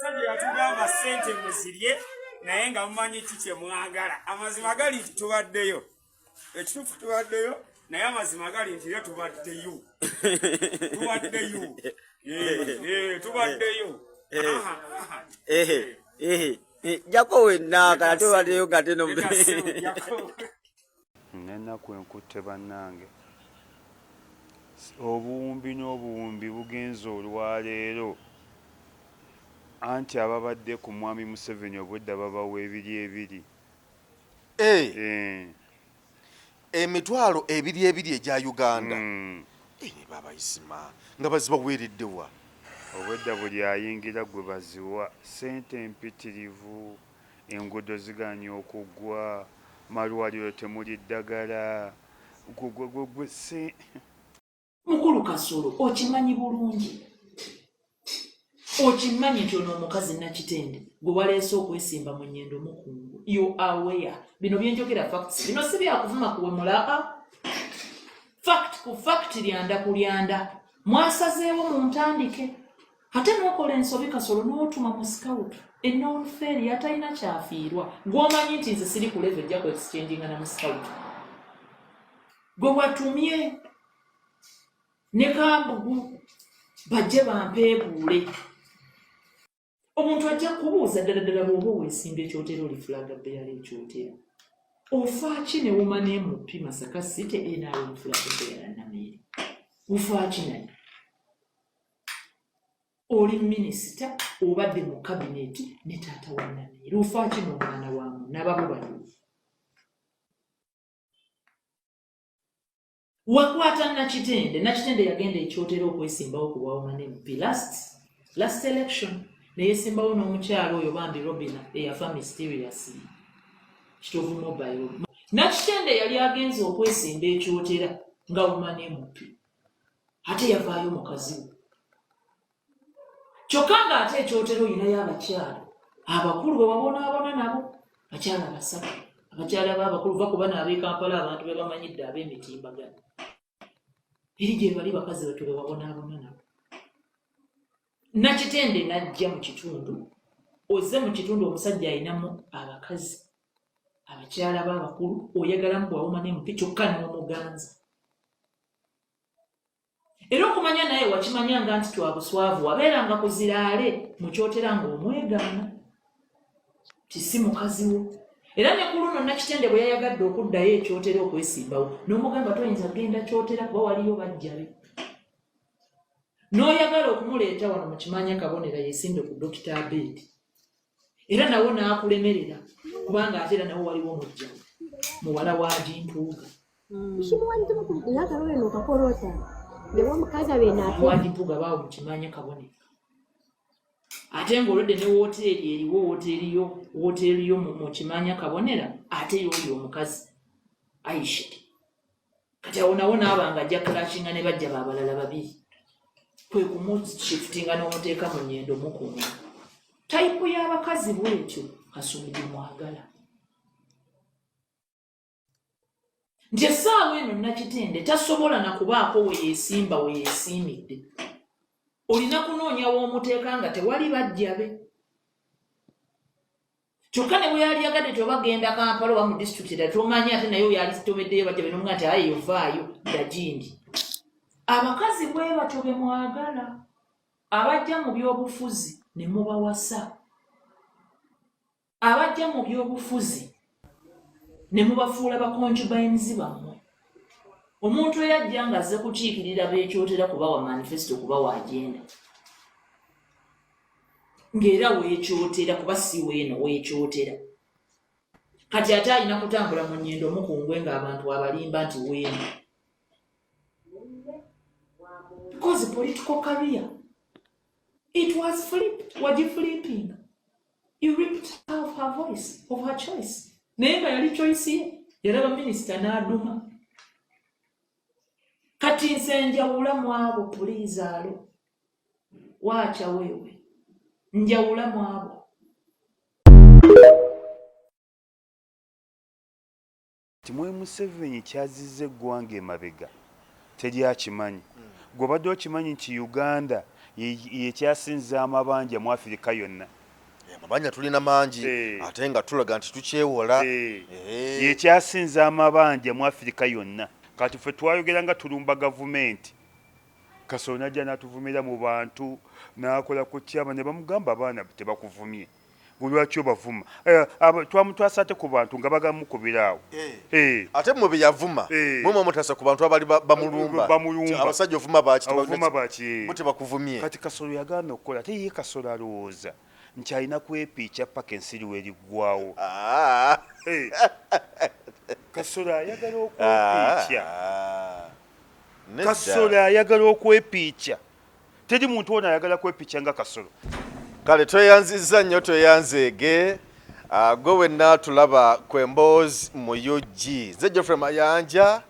Sanje yatugamba ssente muzirye naye nga mumanyi kiki mwagala. Amazima gali nti tubaddeyo. Ekituufu tubaddeyo naye amazima gali nti tubaddeyo. Tubaddeyo. Tubaddeyo. Jako wenna kala tubaddeyo kati no. Nenaku enkutte bannange. Obuwumbi n'obuwumbi bugenze olwaleero. Anti ababadde ku mwami Museveni obwedda babawa ebiri. Emitwalo ebiri egya Uganda. Babayisima nga bazibaweereddewa. Obwedda buli ayingira gwe baziwa ssente empitirivu, enguudo ziganye okuggwa, malwaliro temuli ddagala. Mukulu Kasolo okimanyi bulungi. Okimanyi nti ono omukazi Nakitende gwe waleese okwesimba mu Nnyendo Mukungu. You are aware. Bino byenjogera facts. Bino si byakuvuma kuwemula. Fact ku fact lyanda ku lyanda. Mwasazeewo mu ntandike. Ate n'okola ensobi Kasolo n'otuma mu scout. Non fair yatalina kyafiirwa. Gw'omanyi nti nze siri ku level ejja ku exchanging na mu scout. Gwe watumye ne Kambugu bajje bampeebuule. Omuntu ajja kubuuza ddala bw'oba weesimba ekyotero olifulaga bbeera ekyotero. Ofaaki ne wuma n'emuppi Masaka City enaayo omufulaga bbeera Namiri. Ufaaki naye. Oli minisita obadde mu kabineti ne taata wa Namiri. Ufaaki n'omwana waamu n'ababo batuufu. Wakwata Nakitende yagenda ekyotero okwesimbawo ku bwawuma n'emuppi last election. Neyesimbawo n'omukyalo oyo bambi Robina eyafa mysterious Kitovu Mobile. Nakitende yali agenze okwesimba ekyotera nga wuma n'emuppi. Ate yavaayo mukazi we. Kyokka nga ate ekyotero oyinayo abakyala abakulu be wabonaabona nabo bakyala basatu. Abakyala b'abakulu va kuba n'ab'e Kampala abantu be bamanyidde ab'emitimbagano. Eri gye bali bakazi batu be wabonaabona nabo. Nakitende najja mu kitundu. Ozze mu kitundu omusajja ayinamu abakazi. Abakyala b'abakulu oyagalamu bwawuma n'emuppi kyokka n'omuganza. Era okumanya naye wakimanyanga nti twabuswavu wabeeranga kuziraale mu kyotera ng'omwegaana. Tisi mukazi wo. Era ne ku luno Nakitende bwe yayagadde okuddayo ekyotera okwesimbawo n'omugamba toyinza genda kyotera kuba waliyo bajja be. N'oyagala okumuleeta wano mu Kimanya Kabonera yeesimbe ku Dr. Abed. Era nawo n'akulemerera kubanga ate era nawo waliwo omujja muwala wa Jimpuuga. Wajimpuuga baawo mu Kimanya Kabonera. Ate ng'olwadde ne wooteeri eriwo wooteeri yo mu Kimanya Kabonera ate y'oli omukazi Aisha. Kati awo nawo naabanga ajja kulashinga ne bajja baabalala babiri. Kwe kumushiftinga n'omuteeka mu Nnyendo Mukungu. Tayipu y'abakazi bwetyo Kasolo gye mwagala. Nti essaawa eno Nakitende tasobola na kubaako weyeesimba weyeesiimidde. Olina kunoonya w'omuteeka nga tewali bajja be. Kyokka ne bwe yali yagadde tobagenda Kampala oba mu disitulikiti tomanya ate naye yali tomeddeyo bajja be n'omuga nti aye yovaayo dagindi. Abakazi bwe bato be mwagala abajja mu by'obufuzi ne mubawasa. Abajja mu by'obufuzi ne mubafuula bakoncubines bammwe. Omuntu eyajja nga azze kukiikirira beekyotera kubawa manifesto kubawa agenda. Ng'era weekyotera kuba si weeno weekyotera. Kati ate alina kutambula mu Nnyendo Mukungu ng'abantu abalimba nti weeno. Because political career, it was flipped. What you flipping? You ripped out her voice of her choice. Naye nga yali choice ye yalaba minisita n'aduma. Kati nze njawula mu abo puliizaalo. Waacha weewe. Njawula mu abo. Timwe Museveni kyazizze eggwanga emabega teryakimanyi. Gw'obadde okimanyi nti Uganda yekyasinza amabanja mu Afirika yonna. Amabanja tulina mangi ate nga tulaga nti tukyewola. Yekyasinza amabanja mu Afirika yonna. Kati ffe twayogera nga tulumba gavumenti. Kasolo najja n'atuvumira mu bantu n'akola ku kyama ne bamugamba abaana tebakuvumye. Lwaki obavuma? Twamutwasa ate ku bantu nga bagamukubiraawo. Ate mwe beyavuma mwe mutasa ku bantu abali bamulumba. Abasajja ovuma baki bakuvumye. Kati Kasolo yagaana okukola ate ye Kasolo alowooza nti alina kwepiica paka ensi lweriggwawo. Kasolo ayagala okwepiica. Kasolo ayagala okwepiica. Teri muntu ono ayagala kwepiica nga Kasolo. Kale tweyanzizza nnyo tweyanzeege. Gwe wenna tulaba kwemboozi mu UG. Nze Geoffrey Mayanja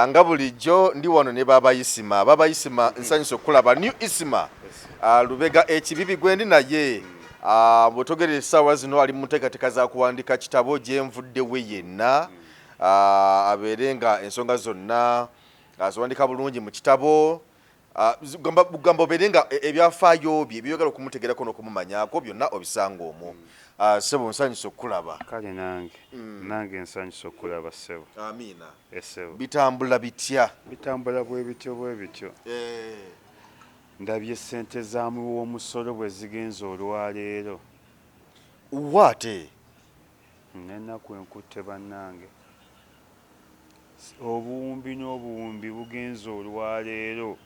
nga bulijjo ndi wano ne Baba Isima. Baba Isima nsanyusa okulaba New Isima Lubega ekibibi gwendi naye bwetogere essaawa zino ali mu nteekateeka za kuwandika kitabo gye nvuddewe yenna abeere nga ensonga zonna aziwandika bulungi mu kitabo. Gamba obeere nga ebyafaayo bye byogala okumutegerako n'okumumanyako byonna obisanga omwo. Ssebo nsanyusa okulaba. Kale nange nsanyusa okulaba ssebo. Amiina. Essebo. Bitambula bitya? Bitambula bwe bityo. Ndabye ssente zaamu w'omusolo bwe zigenza olwaleero. Wate? N'ennaku enkutte bannange. Obuwumbi n'obuwumbi bugenza olwaleero.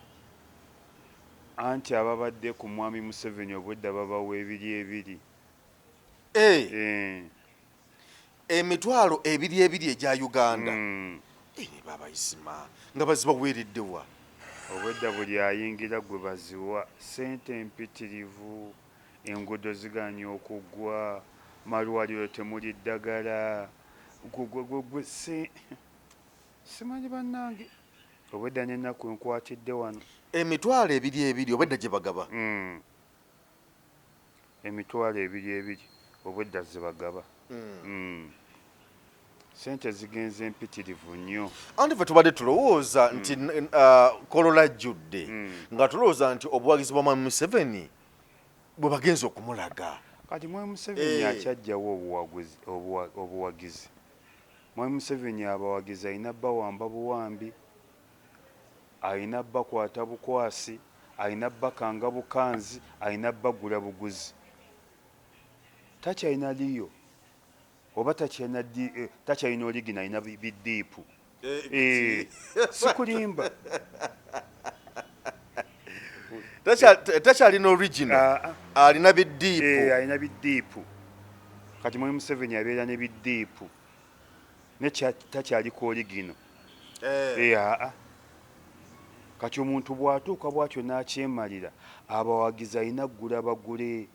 Anti ababadde ku mwami Museveni obwedda babawa ebiri. Emitwalo ebiri egya Uganda. Baba Isima nga bazibaweeredde wa? Obwedda buli ayingira gwe baziwa. Ssente mpitirivu, enguudo ziganya okuggwa, malwaliro temuli ddagala. Simanyi bannange. Obwedda n'ennaku enkwatidde wano. Emitwalo ebiri obwedda gye bagaba. Emitwalo ebiri obwedda ze bagaba. Sente zigenze mpitirivu nnyo. Anti ffe tubadde tulowooza nti Kolola ajjudde nga tulowooza nti obuwagizi bwa Mwami Museveni bwe bagenza okumulaga. Kati Mwami Museveni akyajjawo obuwagizi. Mwami Museveni abawagizi alina bawamba buwambi, alina bakwata bukwasi, alina bakanga bukanzi, alina bagula buguzi. Takyalina liyo oba takyalina oligina alina biddiipu. Sikulimba. Takyalina original, alina biddiipu. Alina biddiipu. Kati Mwami Museveni abeera ne biddiipu. Ne takyaliko oligino. Kati omuntu bw'atuuka bw'atyo n'akyemalira, abawagizi alina ggula bagule,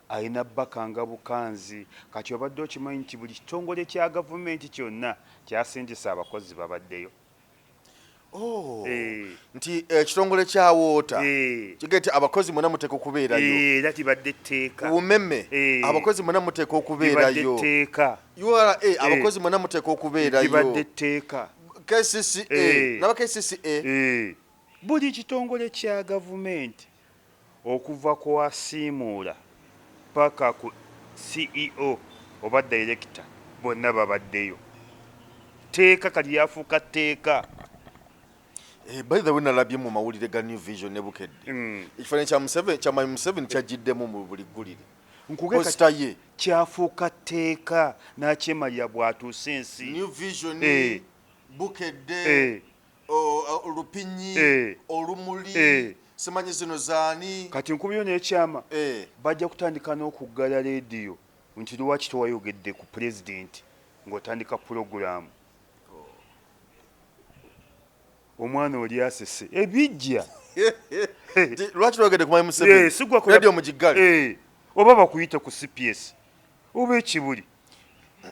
alina bakanga bukanzi. Kati obadde okimanyi nti buli kitongole kya gavumenti kyonna kyasindisa abakozi babaddeyo. Nti ekitongole kya Water kigamba nti abakozi mwena muteeka okubeerayo. Era tibadde tteeka. Umeme abakozi mwena muteeka okubeerayo. URA abakozi mwena muteeka okubeerayo. Tibadde tteeka. KCCA naba KCCA. Buli kitongole kya gavumenti okuva ku asiimuula paka ku CEO oba director bonna babaddeyo. Teeka kali yafuuka tteeka. By the way, nalabye mu mawulire ga New Vision ne Bukedde. Ekifaananyi kya Mwami Museveni kyagiddemu mu buli ggulire. Posta ye kyafuuka tteeka n'akyemalira bw'atuusa ensi. New Vision, Bukedde, Olupinyi, Olumuli, simanyi zino zaani. Kati nkubyo n'ekyama bajja kutandika n'okuggala leediyo nti lwaki tewayogedde ku pulezidenti ng'otandika pulogulaamu. Omwana oli asese ebijja. Lwaki twogedde ku Mwami Museveni? Radio Mugiggale. Oba bakuyite ku CPS oba ekibuli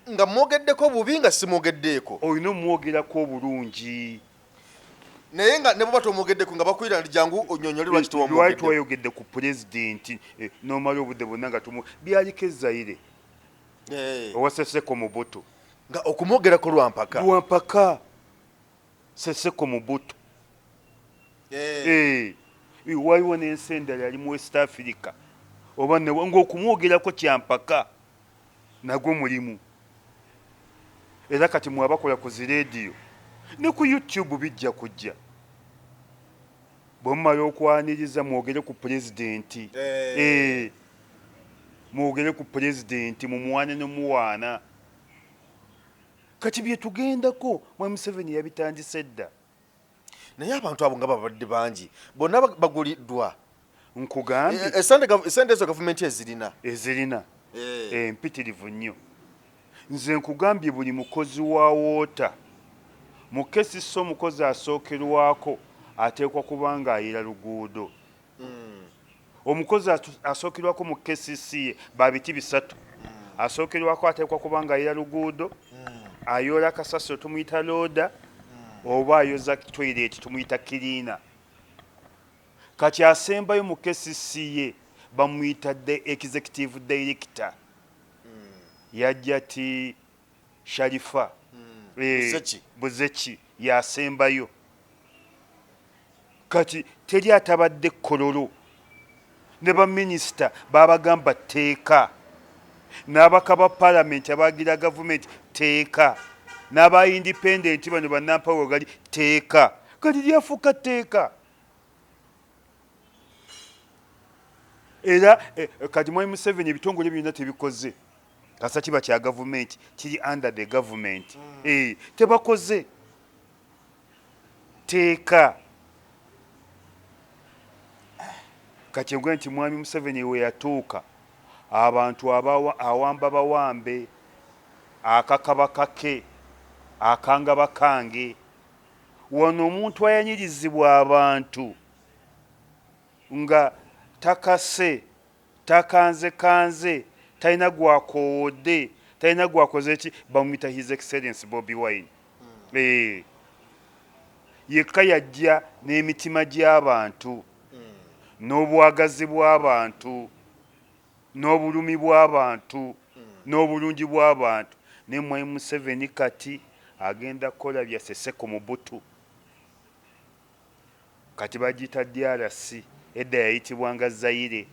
nga mwogeddeko bubi nga simwogeddeeko. Olina omwogerako obulungi. Naye nga ne bwe batomwogeddeko nga bakuyira ndi jangu onyonyole lwaki twayogedde ku pulezidenti n'omala obudde bwonna nga byaliko Zaire owa Seseko Mobutu nga okumwogerako lwampaka Seseko Mobutu waliwo n'ensi endala yali mu West Africa oba ng'okumwogerako kyampaka nagwo mulimu. Era kati mwabakola ku zi leediyo ne ku YouTube bijja kujja. Bwe mumala okwaniriza mwogere ku pulezidenti. Mwogere ku pulezidenti mumuwaane ne muwaana. Kati bye tugendako Mwami Museveni yabitandise dda. Naye abantu abo nga babadde bangi bonna baguliddwa. Nkugambye esente ezo gavumenti ezirina empitirivu nnyo. Nze nkugambye buli mukozi wa woota mu kesiso omukozi asookerwako ateekwa kuba nga ayera luguudo. Omukozi asookerwako mu kesisi ye babiti bisatu. Asookerwako ateekwa kuba nga ayera luguudo, ayoola kasasiro tumuyita looda, oba ayoza toilet tumuyita kiriina. Kati asembayo mu kesisi ye bamuyita executive director. Yajja ti Sharifa Buzeki yasembayo. Kati teri atabadde kololo. Ne baminisita babagamba teeka, n'abaka ba palamenti abagira gavumenti teeka, n'aba independent bano bannampawo gali teeka. Kati lyafuuka teeka. Era kati Mwami Museveni ebitongole byonna tebikoze. Kasa kiba kya gavumenti kiri under the government. Tebakoze teeka. Kati ngwe nti Mwami Museveni we yatuuka abantu awamba bawambe, akakaba kake, akanga bakange. Wano omuntu ayanyirizibwa abantu nga takase, takanze, talina gwakoowodde, talina gwakoze ki, bamuyita His Excellency Bobi Wine. Yekka yajja n'emitima gy'abantu, n'obwagazi bw'abantu, n'obulumi bw'abantu, n'obulungi bw'abantu. Ne Mwami Museveni kati agenda kukola bya Seseko Mobutu. Kati bagiyita DRC, edda yayitibwanga Zaire.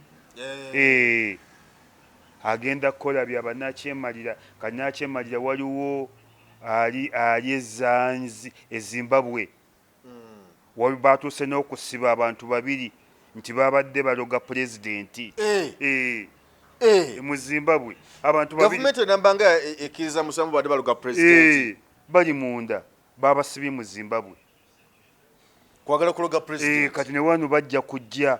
Agenda kukola bya bannakyemalira. Kannakyemalira waliwo ali ezanzi Zimbabwe. Wali batuuse n'okusiba abantu babiri nti babadde baloga pulezidenti mu Zimbabwe. Abantu babiri gavumenti nambanga ekkiriza musanvu badde baloga pulezidenti bali munda babasibye mu Zimbabwe kwagala kuloga pulezidenti. Kati ne wano bajja kujja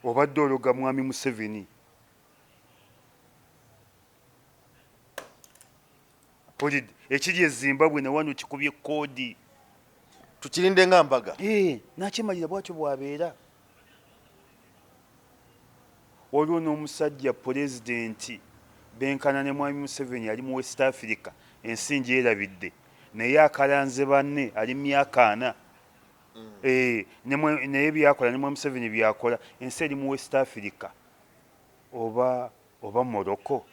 obadde ologa Mwami Museveni. Ekiri e Zimbabwe ne wano kikubye koodi. Tukirinde nga mbaga. Nakyemalira bwatyo bwabeera. Waliwo n'omusajja pulezidenti benkana ne Mwami Museveni ali mu West Africa, ensi gyerabidde, naye akalanze banne ali mu myaka 4. Naye byakola ne Mwami Museveni byakola, ensi eri mu West Africa oba Morocco,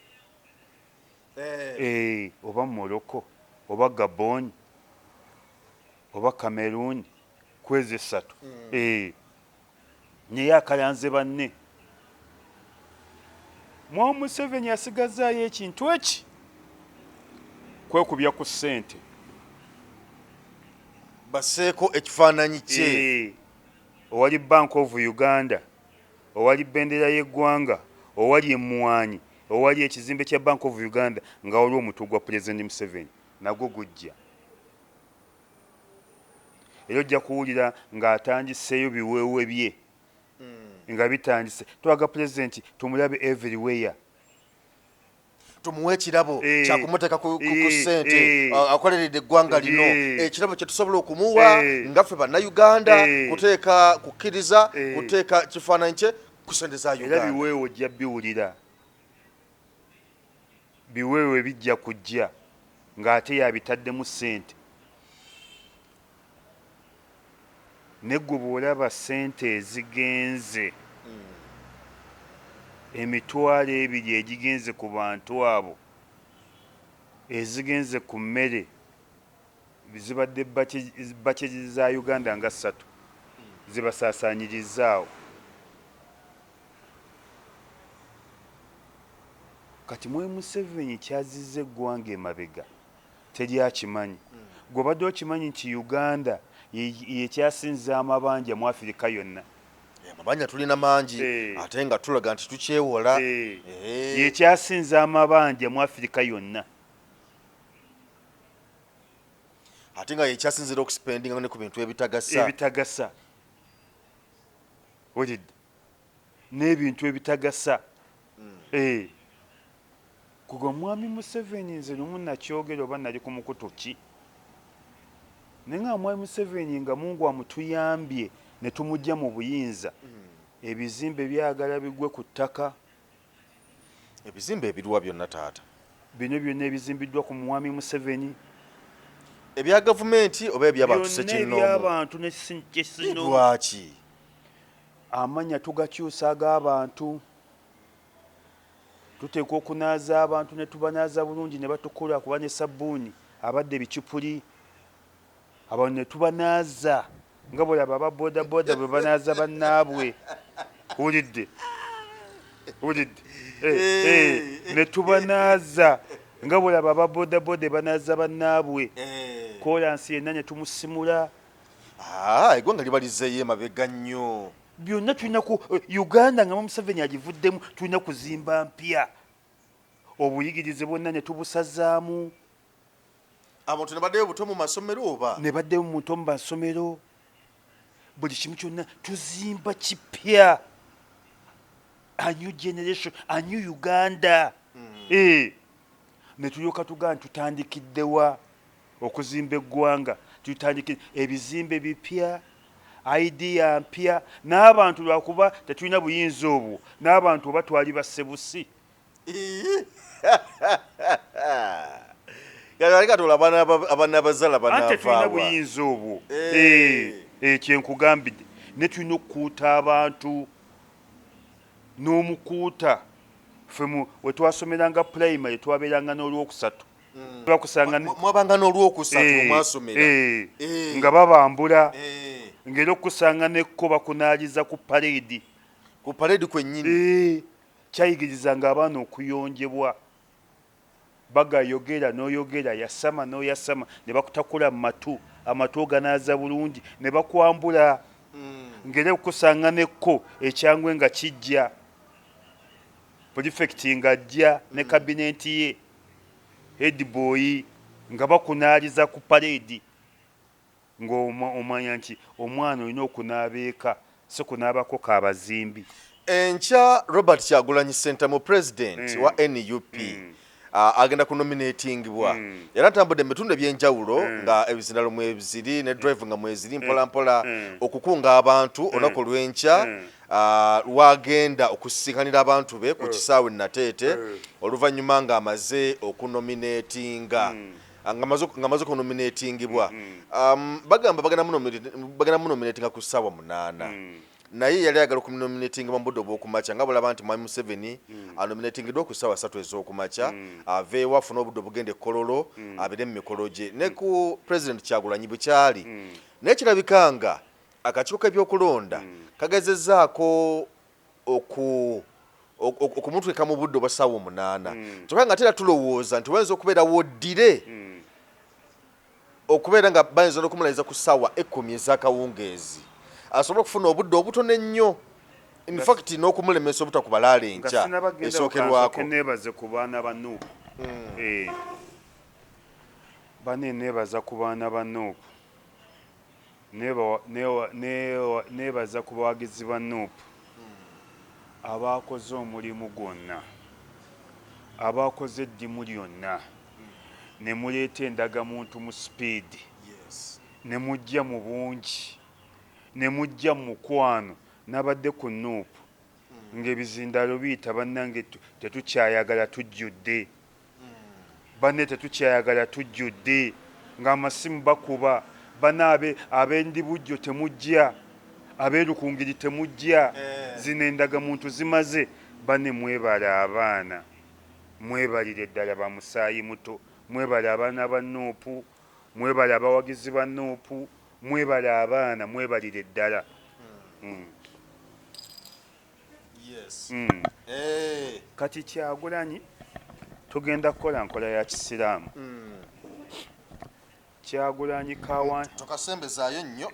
oba Morocco oba Gabon oba Cameroon, kwezi 3. Naye akalanze banne. Mwami Museveni asigazaayo ekintu eki, kwekubya ku ssente. Baseeko ekifaananyi kye. Owali Bank of Uganda, owali bendera y'eggwanga, owali emmwanyi, owali ekizimbe kya Bank of Uganda, nga waliwo omutwe gwa Pulezidenti Museveni nagwo gujja. Era ojja kuwulira ng'atandiseeyo biweewe bye nga bitandise. Twaga pulezidenti tumulabe everywhere. Tumuwe ekirabo kyakumuteeka ku ssente akoleredde eggwanga lino. Ekirabo kye tusobola okumuwa ngaffe bannayuganda, kuteeka kukkiriza, kuteeka kifaananyi kye ku ssente za Uganda. Era biweewe ojja biwulira. Biweewe bijja kujja ng'ate yabitaddemu ssente. Negwe bw'olaba ssente ezigenze, emitwalo 2 egigenze ku bantu abo, ezigenze ku mmere, zibadde bacezi za Uganda nga 3. zibasaasaanyirizaawo. Kati Mwai Museveni kyazizza eggwanga emabega teryakimanyi. Gwe obadde okimanyi nti Uganda yekyasinza amabanja mu Afirika yonna. Amabanja tulina mangi ate nga tulaga nti tukyewola. Yekyasinza amabanja mu Afirika yonna. Ate nga yekyasinzira okusipendinga ne ku bintu ebitagasa. Wulidde n'ebintu ebitagasa. Kuga Mwami Museveni nze lumu nakyogera oba nali ku mukutu ki. Naye nga Mwami Museveni nga Mungu amutuyambye ne tumujja mu buyinza. Ebizimbe byagala bigwe ku ttaka. Ebizimbe ebirwa byonna taata. Bino byonna ebizimbiddwa ku Mwami Museveni. Ebya gavumenti oba eby'abantu Ssekinoomu. Eby'abantu ne Ssekinoomu. Lwaki? Amanya tugakyusa ag'abantu. Tuteekwa okunaaza abantu ne tubanaaza bulungi ne batukula kuba ne sabbuuni abadde bicupuli. Abantu ne tubanaaza nga bw'olaba aba boodabooda bwe banaaza bannaabwe. Wulidde? Ne tubanaaza nga bw'olaba aba boodabooda banaaza bannaabwe. Koolansi yenna ne tumusimula. Eggwanga libalizzeeyo emabega nnyo. Byonna tulina ku Uganda nga Museveni agivuddemu tulina kuzimba mpya. Obuyigirize bwonna ne tubusazaamu. Abantu ne baddeyo buto mu masomero oba? Ne baddeyo buto mu masomero. Buli kimu kyonna tuzimba kipya. A new generation, a new Uganda. Ne tulyoka tugaa tutandikiddewa okuzimba eggwanga. Tutandikidde ebizimbe bipya. Idea mpya n'abantu lwakuba tetulina buyinza obwo n'abantu oba twali bassebusi. Abaana abazala banaavaawa. Ate tulina buyinza obwo. Kyenkugambidde ne tulina okukuuta abantu n'omukuuta. Ffe we twasomeranga primary twabeeranga n'olwokusatu. Mwabanga n'olwokusatu mwasomera. Nga babambula. Ngero okusanga nekko bakunaaliza ku parade. Ku parade kwennyini. Kyayigirizanga abaana okuyonjebwa. Bagayogera n'oyogera yasama n'oyasama ne bakutakula mu matu. Amatu oganaaza bulungi ne bakwambula. Ngero okusanga nekko ekyangwe nga kijja. Prefect nga ajja ne kabineti ye. Head boy nga bakunaaliza ku parade. Ng'omanya nti omwana olina okunaabeeka so kunaabako kaabazimbi. Enkya Robert Kyagulanyi Ssentamu president wa NUP agenda kunominatingibwa. Era atambudde mu bitundu eby'enjawulo nga ebizinalo mweziri ne drive nga mweziri mpolampola okukunga abantu olunaku lw'enkya lwagenda okusikanira abantu be ku kisaawe Nateete oluvannyuma ng'amaze okunominatinga. Ngamaze kunominatingibwa. Bagamba bagenda munominatinga ku ssaawa 8. Naye yali ayagala okunominatinga mu budde obw'okumakya nga bw'olaba nti Mwami Museveni anominatingiddwa ku ssaawa 3 ez'okumakya. Aveewo afune obudde obugenda e Kololo abeere mu mikolo gye. Ne ku President Kyagulanyi bukyali. Naye kirabika nga akakiiko k'ebyokulonda kagezezzaako okumutwika mu budde obwa ssaawa 8. Kyokka nga tera tulowooza nti wayinza okubeera woddire okubeera nga bayinza n'okumulaliza ku ssaawa 10 ez'akawungeezi asobole okufuna obudde obutono ennyo. In fact n'okumulemesa obutakubalaala enkya esookerwako. Neebaze ku baana ba Nuupu. Bane neebaza ku baana ba Nuupu. Neebaza ku bawagizi ba Nuupu abaakoze omulimu gwonna, abaakoze eddimu lyonna, ne muleeta endagamuntu mu sipiidi, ne mujja mu bungi, ne mujja mu mukwano n'abadde ku Nuupu ng'ebizindalo biyita bannange tetukyayagala tujjudde. Banne tetukyayagala tujjudde ng'amasimu bakuba. Banne ab'endi bujjo temujja, ab'erukungiri temujja. Zino endagamuntu zimaze. Banne mwebale abaana, mwebalire ddala ba musaayi muto, mwebale abaana ba Nuupu, mwebale abawagizi ba Nuupu, mwebale abaana, mwebalire ddala. Yes. Kati Kyagulanyi tugenda kukola nkola ya kisiraamu. Kyagulanyi kawa tokasembezaayo nnyo.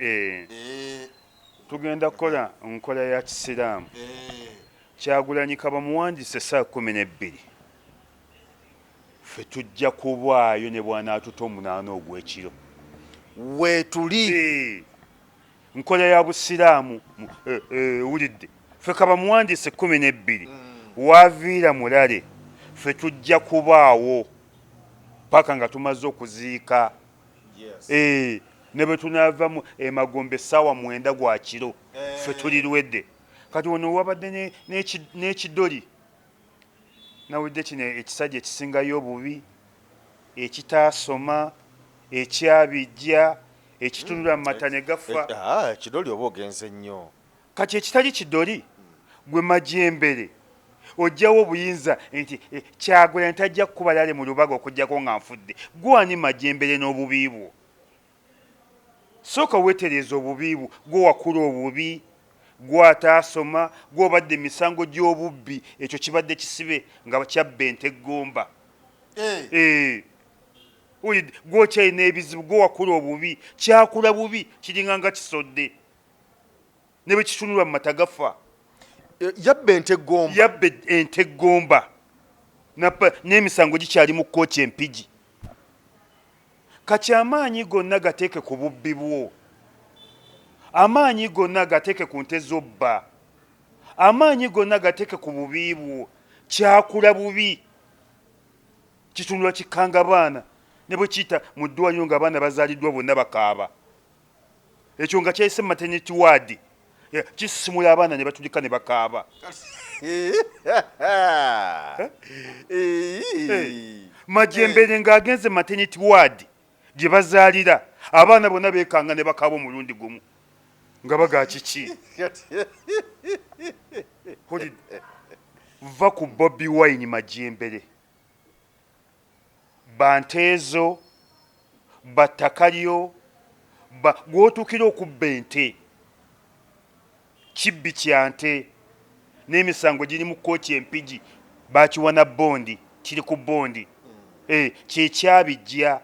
Tugenda kukola nkola ya kisiraamu. Kyagulanyi kaba muwandiise saa 12. Ffe tujja kubaayo ne bw'anaatuta 8 ogw'ekiro. Weetuli. Nkola ya busiraamu wulidde. Ffe kaba muwandiise 12. Waaviira mulale. Ffe tujja kubaawo paka nga tumaze okuziika. Ne bwe tunaavamu Magombe essaawa 9 gwa kiro. Ffe tulirwedde. Kati ono wabadde n'ekidoli. Nawulidde kino ekisajja ekisingayo obubi, ekitaasoma, ekyabijja, ekitunula mu mata ne gafa. Ekidoli oba ogenze nnyo. Kati ekitali kidoli gwe Majembere ojjawo obuyinza nti Kyagulanyi tajja kukuba lale mu lubaga okuggyako nga nfudde. Gwani Majembere n'obubi bwo? Sooka weetereeza obubi bwo, gwe wakula obubi, gwe ataasoma, gwe obadde emisango gy'obubbi, ekyo kibadde kisibe nga kyabba ente Gomba. Gwe okyalina ebizibu, gwe wakula obubi, kyakula bubi kiringa nga kisodde. Ne bwe kitunulwa mu mata gafa. Yabba ente Gomba. Yabba ente Gomba. N'emisango gikyali mu kkooti empigi. Kati amaanyi gonna gateeke ku bubbi bwo. Amaanyi gonna gateeke ku nte z'obba. Amaanyi gonna gateeke ku bubi bwo. Kyakula bubi. Kitunulwa kikanga baana. Ne bwe kiyita mu ddwaliro ng'abaana bazaaliddwa bonna bakaaba. Ekyo nga kyayise mu maternity ward. Kisisimula abaana ne batulika ne bakaaba. Majembere ng'agenze maternity ward gye bazaalira, abaana bonna beekanga ne bakaaba omulundi gumu nga baga kiki. Va ku Bobi Wine Majembere. Banteezo, battakalyo, gw'otuukira okubba ente. Kibbi kya nte n'emisango giri mu kkooti empigi, baakiwana bondi, kiri ku bondi. Kyekyabijja,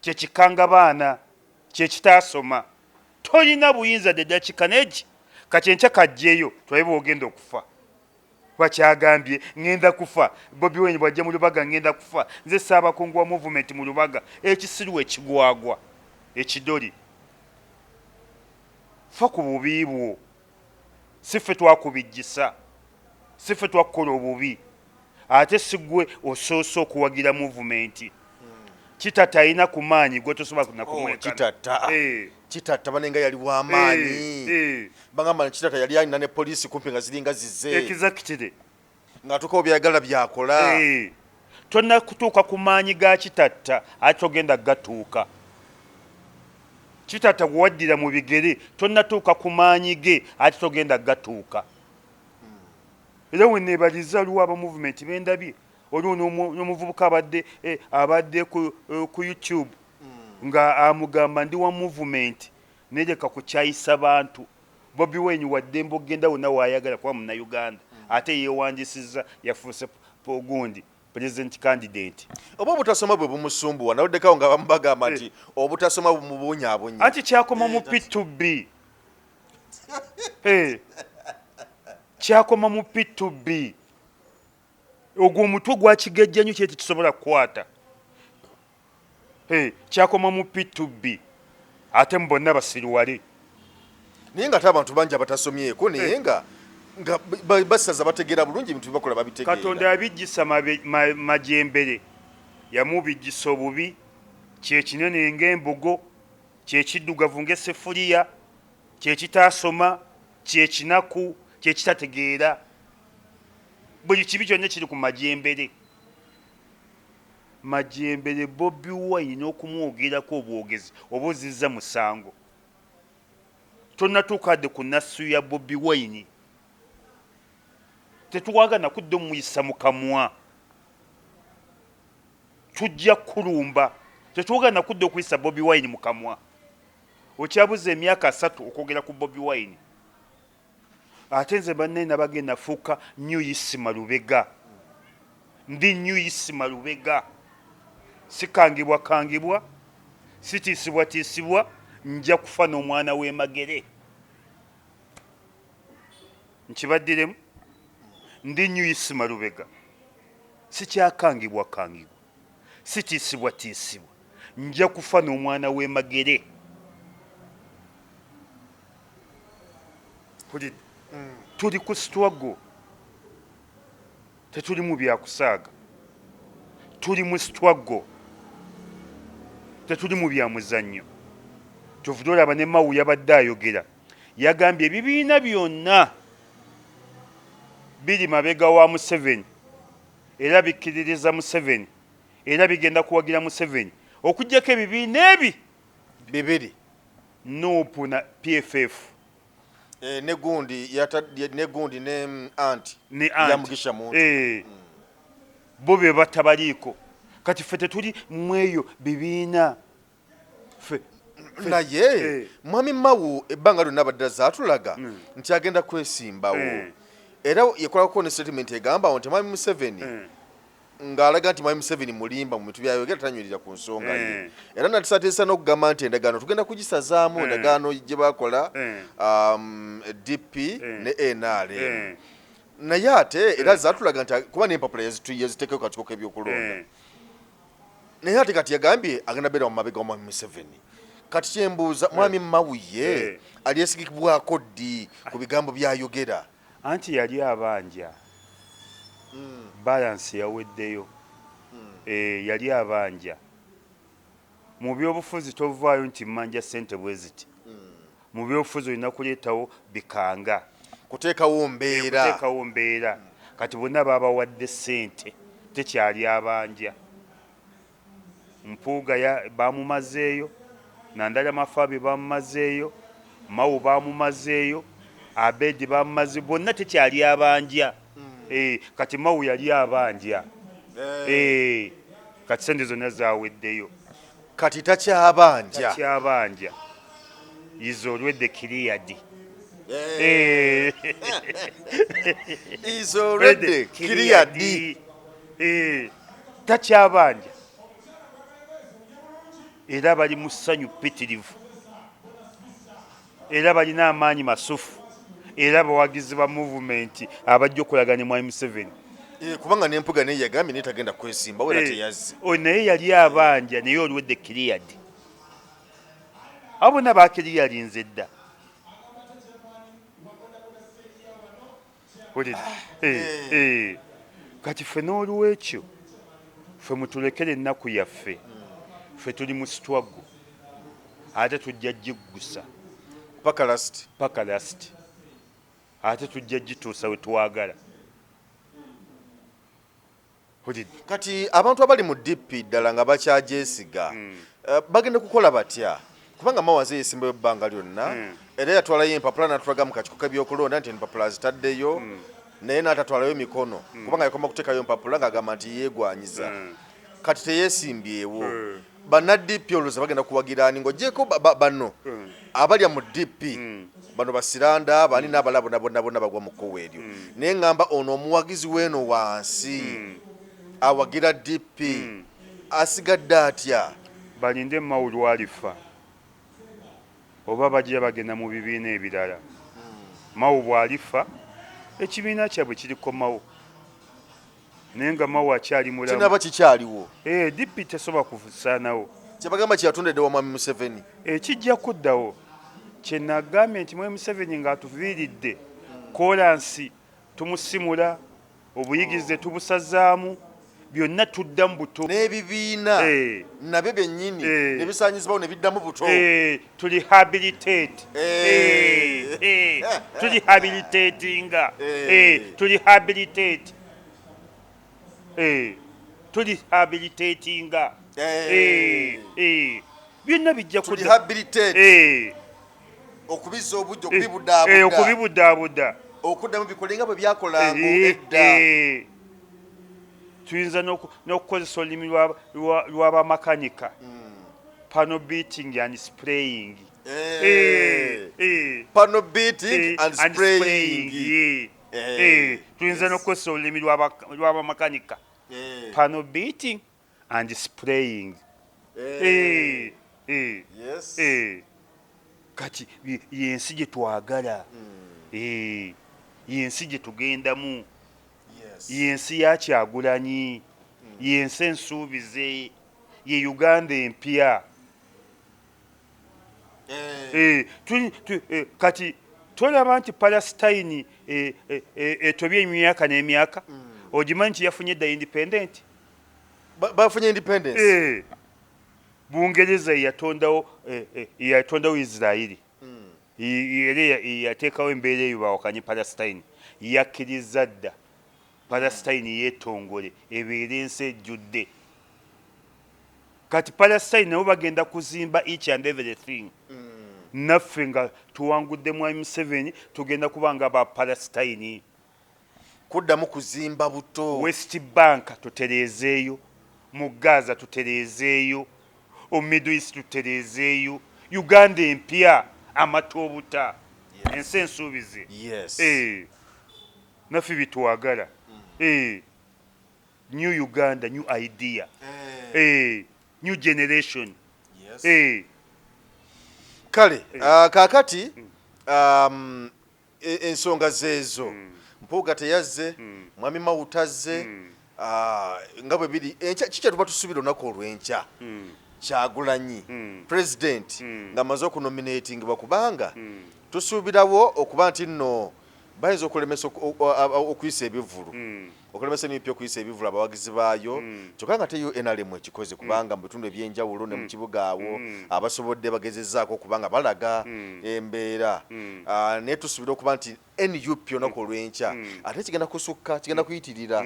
kyekikanga baana, kyekitaasoma. Tolina buyinza dedakika negi kati enkya kajjeeyo twaye bw'ogenda okufa. Bakyagambye ngenda kufa. Bobi Wine bw'ajja mu lubaga ngenda kufa. Nze Ssaabakungu wa movement mu lubaga. Ekisiru ekigwagwa, ekidoli. Fa ku bubi bwo. Si ffe twakubijjisa, si ffe twakukola obubi. Ate si ggwe osoose okuwagira movement. Kitata alina ku maanyi gwe tosobola nakumwekana. Kitata banenga yali w'amaanyi. Bagamba Kitata yali alina ne poliisi kumpi nga ziringa zizze. Exactly. Nga tuko byagala byakola. Tonna kutuuka ku maanyi ga Kitata ate togenda gatuuka. Kitata gwaddira mu bigere tonnatuuka ku maanyi ge ate togenda gatuuka. Era we neebaliza aliwo aba movement bendabye oliwo n'omuvubuka abadde ku YouTube nga amugamba ndi wa movement nereka kukyayisa bantu. Bobi Wine waddembe ogenda wonna waayagala kuba Munnayuganda ate yeewandisiza yafuuse gundi president candidate. Oba obutasoma bwe bumusumbuwa nawoddekawo nga bamubagamba nti obutasoma bumubunyaabunnya. Anti kyakoma mu P2B. Kyakoma mu P2B. Ogwo omutwe gwakigejja nnyo kyeti kisobola kukwata. Kyakoma mu P2B. Ate mu bonna basiruwale. Naye nga ate abantu bangi abatasomyeko naye nga basaza bategeera bulungi ebintu bibakola babitegeera. Katonda abijjisa Majembere yamubijjisa obubi, kyekinene ng'embogo, kyekiddugavu ng'essefuliya, kyekitaasoma, kyekinaku, kyekitategeera. Buli kibi kyonna kiri ku Majembere. Majembere Bobi Wine n'okumwogerako obwogezi oba ozizza musango. Tonnatuukadde ku nassu ya Bobi Wine. Tetuwagana kudde omuyisa mu kamwa. Tujja kulumba. Tetuwagana kudde okuyisa Bobi Wine mu kamwa. okyabuza emyaka 3 okwogera ku Bobi Wine ate nze banne nabagenda fuuka New Isima Lubega ndi New Isima Lubega sikangibwa sitiisibwa nja kufa n'omwana w'emagere nkibaddiremu ndi New Isima Lubega sikyakangibwa sitiisibwa nja kufa n'omwana w'emagere tuli ku struggle tetuli mu byakusaaga tuli mu struggle tetuli mu byamuzannyo kyovudde olaba ne Mawu yabadde ayogera yagambye ebibiina byonna biri mabega wa Museveni era bikkiririza Museveni era bigenda kuwagira Museveni okuggyako ebibiina ebi bibiri Nuupu na PFF negundi ne anti ya Mugisha Muntu bo be batabaliiko kati ffe tetuli mweyo bibiina naye mwami Mawu ebbanga lyonna abadde zaatulaga nti agenda kwesimbawo era yakolako ne statement egamba nti mwami Museveni ng'alaga nti mwami Museveni mulimba mu bintu byayogera tanywerera ku nsonga ye era natisateesa n'okugamba nti endagaano tugenda kugisazaamu endagaano gye bakola DP ne NRM naye ate era zaatulaga nti kuba n'empapula yaziteekeko katiko k'ebyokulonda naye ate kati yagambye agenda beera mu mabega omwami Museveni kati kyembuuza mwami Mawu ye ali esigibwako ddi ku bigambo byayogera anti yali abanja balance yaweddeyo yali abanja mu byobufuzi tovaayo nti mmanja ssente bwe ziti mu byobufuzi olina kuleetawo bikanga kuteekawo mbeera kati bonna babawadde ssente tekyali abanja Mpuuga bamumazeeyo Nandala Mafaabi bamumazeeyo Mawu bamumazeeyo Abedi bamumaze bonna tekyali abanja kati Mawu yali abanja kati sente zonna zaaweddeyo kati takyabanja is already cleared takyabanja era bali mu ssanyu ppitirivu era balina amaanyi masufu era bawagizi ba movement abajja okulagana ne mwami Museveni kubanga n'empuga naye yagambye naye tagenda kwesimba wera teyazze naye yali abanja naye olwedde cleared abona bakiriyalinze dda kati ffe n'olwekyo ffe mutulekere ennaku yaffe ffe tuli mu struggle ate tujja giggusa paka last ate tujja gituusa we twagala kati abantu abali mu DP ddala nga bakyagyesiga bagenda kukola batya kubanga Mawaze yesimbayo ebbanga lyonna era yatwalayo empapula n'atulaga mu kakiko k'ebyokulonda nti empapula zitaddeyo naye n'atatwalayo mikono kubanga yakoma kuteekayo empapula ng'agamba nti yeegwanyiza kati teyeesimbyewo banna DP olowooza bagenda kuwagira ani ng'oggyeko bano abalya mu DP bano basiranda bani n'abalala bonna bagwa mu kkowa eryo naye ŋŋamba ono omuwagizi w'eno wansi awagira DP asigadde atya balinde Mawu lwalifa oba bajja bagenda mu bibiina ebirala Mawu bw'alifa ekibiina kyabwe kiriko Mawu naye nga Mawu akyali mulamu kinaba kikyaliwo DP tesobola kusaanawo kyebagamba kyeyatondedde wa mwami Museveni kijja kuddawo kyenagambye nti mwami Museveni ng'atuviiridde kolansi tumusimula obuyigize tubusazaamu byonna tuddamu buto n'ebibiina nabyo byennyini nebisaanyizibwawo ne biddamu buto tulihabilitatinga byonna bijja okubizza obujja okubibudaabuda okuddamu bikole nga bwe byakolanga edda tuyinza n'okukozesa olulimi lw'abamakanika pano beating and spraying Panel beating and spraying. Tuyinza n'okukozesa olulimi lw'abamakanika. Panel beating and spraying. Yes. Kati yensi gye twagala. Yensi gye tugendamu. Yensi ya Kyagulanyi. Yensi ensuubize. Ye Uganda empya. Kati tolaba nti Palestine etobye emyaka n'emyaka. Ogimanyi nti yafunye dda independent? Bafunye independence. Bungereza yatondawo Israeli. Era yateekawo embeera eyo bawakanye Palestine. Yakkiriza dda Palestine yeetongole ebeere ensi ejjudde. Kati Palestine nabo bagenda kuzimba each and everything. Naffe nga tuwangudde Mwami Museveni tugenda kubanga ba Palestine. Kuddamu kuzimba buto. West Bank tutereezeeyo. Mu Gaza tutereezeeyo. Middle East tutereezeeyo. Uganda empya amatoobuta. Ensi ensuubize. Yes. Naffe bitwagala. New Uganda, new idea. New generation. Yes. Kale, kakati ensonga zezo. Mpuuga teyazze, Mwami Mawuta azze, nga bwe biri kikya tuba tusuubira olunaku olw'enkya. Kyagulanyi president ng'amaze okunominatingibwa kubanga tusuubirawo okuba nti nno bayinza okulemesa okuyisa ebivvulu. Okulemesa n'empya okuyisa ebivvulu abawagizi baayo. Kyokka nga teyo NRM ekikoze kubanga mu bitundu eby'enjawulo ne mu kibuga awo abasobodde bagezezzaako okubanga balaga embeera. Naye tusuubira okuba nti NUP olunaku olw'enkya ate kigenda kusukka, kigenda kuyitirira.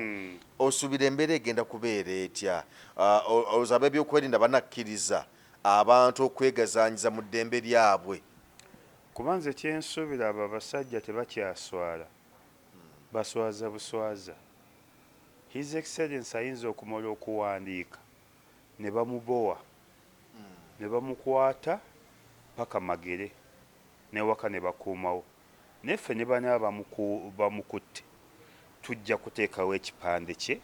Osuubira embeera egenda kubeera etya? Olowooza ab'ebyokwerinda banakkiriza abantu okwegazaanyiza mu ddembe lyabwe? Kubanze kyensuubira abo abasajja tebakyaswala. Baswaza buswaza. His Excellency ayinza okumala okuwandiika ne bamubowa ne bamukwata paka Magere newaka ne bakuumawo. Neffe ne banaaba bamukutte tujja kuteekawo ekipande kye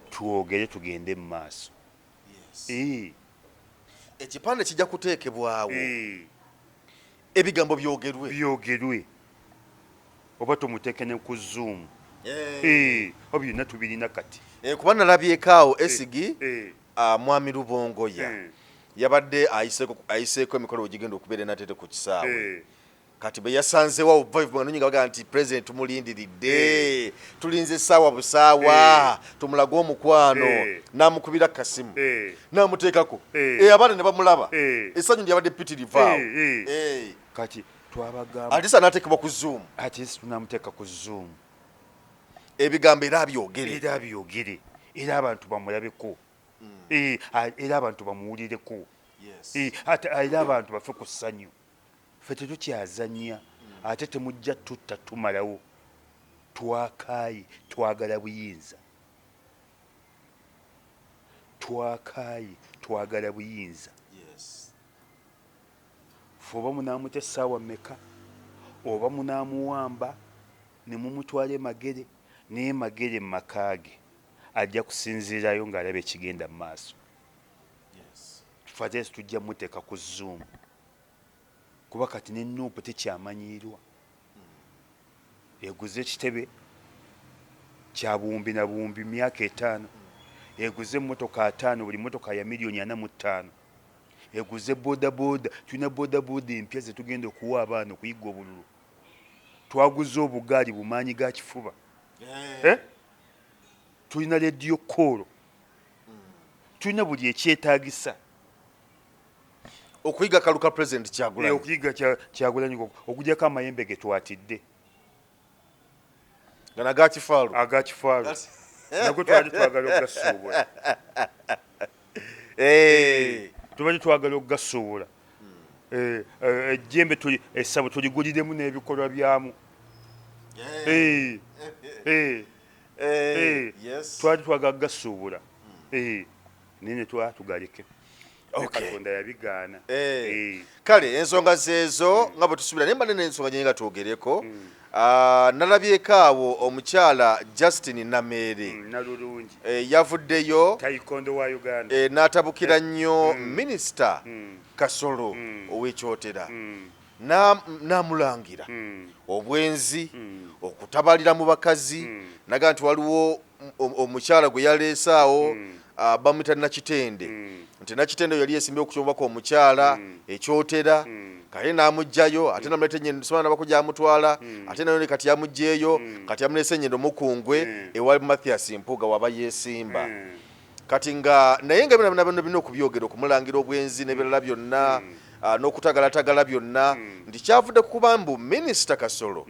twogere tugende mu maaso. Ekipande kijja kuteekebwawo ebigambo byogerwe oba tumuteeke ne ku Zoom. Oba byonna tubirina kati. Kuba nalabyeko awo Esigi Mwami Rubongoya yabadde ayiseeko emikolo wegigenda okubeera natete ku kisaawe. Kati bwe yasanzewo nyinga baga nti president tumulindiridde, tulinze essaawa busaawa, tumulaga omukwano, n'amukubira kasimu, n'amuteekako. Abaana ne bamulaba, essanyu lyabadde ppitirivu awo. Kati twabagamba Atisa n'ateekebwa ku Zoom. ati tunamuteeka ku Zoom. Ebigambo era byogere. Era abantu bamulabeko. Era abantu bamuwulireko. Era abantu bafe ku ssanyu. Ffe tetukyazannya ate temujja tutta tumalawo. Twakaayi twagala buyinza. Twagala buyinza. Ffe oba munaamuta essaawa mmeka oba munaamuwamba ne mumutwala Magere naye Magere mu maka ge ajja kusinziirayo ng'alaba ekigenda mu maaso. Tufaze tujja muteeka ku Zoom kuba kati ne Nuupu tekyamanyiirwa. Eguze ekitebe kya buwumbi na buwumbi myaka 5. Eguze emmotoka 5, buli mmotoka ya $45,000,000. Eguze bodaboda, tulina bodaboda empya ze tugenda okuwa abaana okuyiga obululu. Twaguze obugaali bumaanyi ga kifuba. Tulina rediyo koolo. Tulina buli ekyetaagisa. Okuyiga kaluka president Kyagulanyi. Okuyiga Kyagulanyi okugyako amayembe ge twatidde. Gana ga kifaalu. Aga kifaalu. Nago twali twagala okugasuubula. Tubali twagala okugasuubula. Ejjembe essabo tuliguliremu n'ebikolwa byamu. Twali twagala okugasuubula. Naye ne tugaleke. Okay. Katonda yabigaana. Kale ensonga zezo nga bwe tusubira naye mbanene ensonga nyenga twogereko. Nalabyeko awo omukyala Justin Namere Nalulungi yavuddeyo Tayikondo wa Uganda n'atabukira nnyo minisita Kasolo ow'ekyotera n'amulangira obwenzi okutabalira mu bakazi naga nti waliwo omukyala gwe yaleese awo bamuyita Nakitende nti Nakitende yali yeesimbye okukyobako omukyala ekyotera kale n'amugjayo ate namuleta ennyendo sobola n'abakujja amutwala ate nayo kati yamugjeeyo kati yamuleese ennyendo mukungwe ewali Mathias Mpuga waba yeesimba kati nga naye nga bino okubyogera okumulangira obwenzi n'ebirala byonna n'okutagalatagala byonna nti kyavudde kukuba mbu minisita Kasolo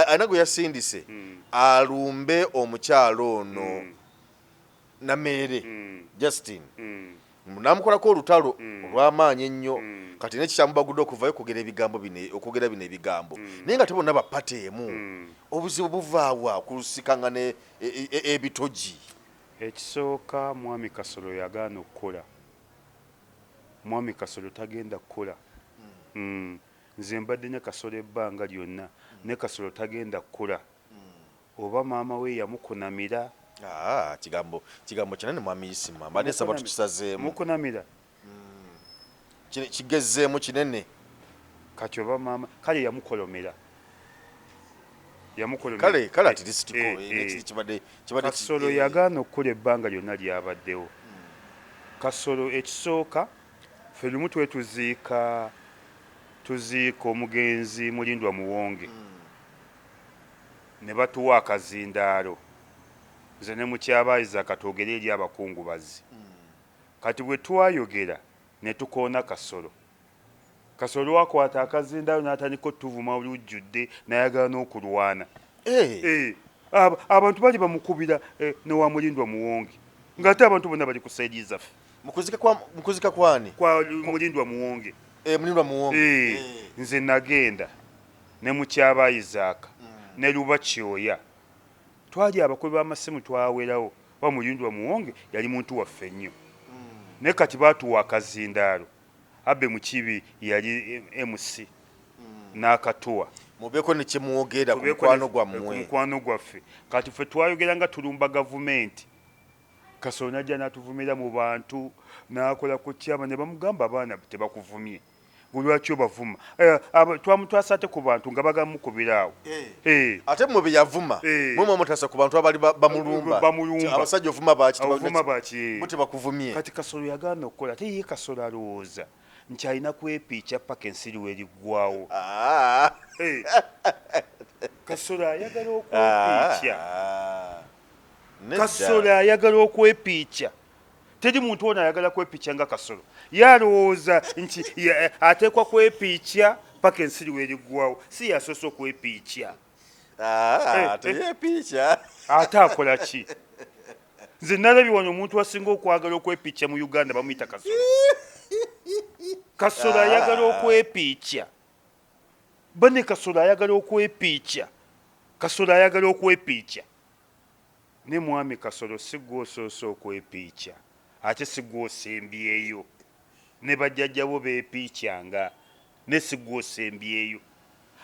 ana gwe yasindise alumbe omukyala ono Namere Justin namukolako olutalo olw'amaanyi ennyo kati nekikyamubagudde okuvayo okwogera bino ebigambo naye nga tebonna bapate emu obuzibu buvaawa kulusikangana ebitogi. Ekisooka Mwami Kasolo yagaana okukola. Mwami Kasolo tagenda kukola. Nze mbadde ne Kasolo ebbanga lyonna ne Kasolo tagenda kukola. Oba maama we yamukunamira. Kigambo kinene Mwami Isima mbadde nsaba tukisazeemu. Mukunamira. Kigezzeemu kinene. Kati oba maama kale yamukolomera. Kale ati disitiko kibadde Kasolo yagaana okukola ebbanga lyonna lyabaddewo. Kasolo ekisooka ffe lumu tuziika omugenzi Mulindwa Muwonge ne batuwa akazindaalo nze ne mukyabaayiza katwogere eri abakungubazi kati bwe twayogera ne tukoona Kasolo. Kasolo wakwata akazindaalo n'atandika otuvuma olujjudde n'ayagala n'okulwana. Abantu bali bamukubira ne wa Mulindwa Muwonge ng'ate abantu bonna bali ku sayidi zaffe. Mukuzika kwani? Kwa Mulindwa Muwonge. Mulindwa Muwonge. Nze nagenda ne mukyabaayizaaka ne Luba Kyoya. Twali abakubi b'amasimu twawerawo wa Mulindwa Muwonge yali muntu waffe nnyo. Ne kati baatuwa akazindaalo. Abbe Mukibi yali MC n'akatuwa. Mubeeko ne kyemwogera ku mukwano gwammwe. Mukwano gwaffe. Kati ffe twayogera nga tulumba gavumenti. Kasolo najja n'atuvumira mu bantu n'akola ku kyama ne bamugamba abaana tebakuvumye. Lwaki obavuma? Twamutwasa ate ku bantu nga bagamukubira awo. Ate mmwe bye yavuma mwe mutasa ku bantu abali bamulumba. Abasajja ovuma baki bakuvumye. Kati Kasolo yagaana okukola ate ye Kasolo alowooza nti alina kwepiica paka ensi lweriggwawo. Kasolo ayagala okwepiica. Kasolo ayagala okwepiica. Teri muntu ono ayagala kwepiica nga Kasolo. Yalowooza nti ateekwa kwepiica paka ensi lweriggwawo. Si yasoose okwepiica. Teyepiica. Ate akola ki? Nze nalabye wano omuntu asinga okwagala okwepiica mu Uganda bamuyita Kasolo. Kasolo ayagala okwepiica. Bane Kasolo ayagala okwepiica. Kasolo ayagala okwepiica. Ne Mwami Kasolo si gwe osoose okwepiica. Ate si gwe osembyeyo. Ne bajjajjabo beepiicanga. Ne si gwe osembyeyo.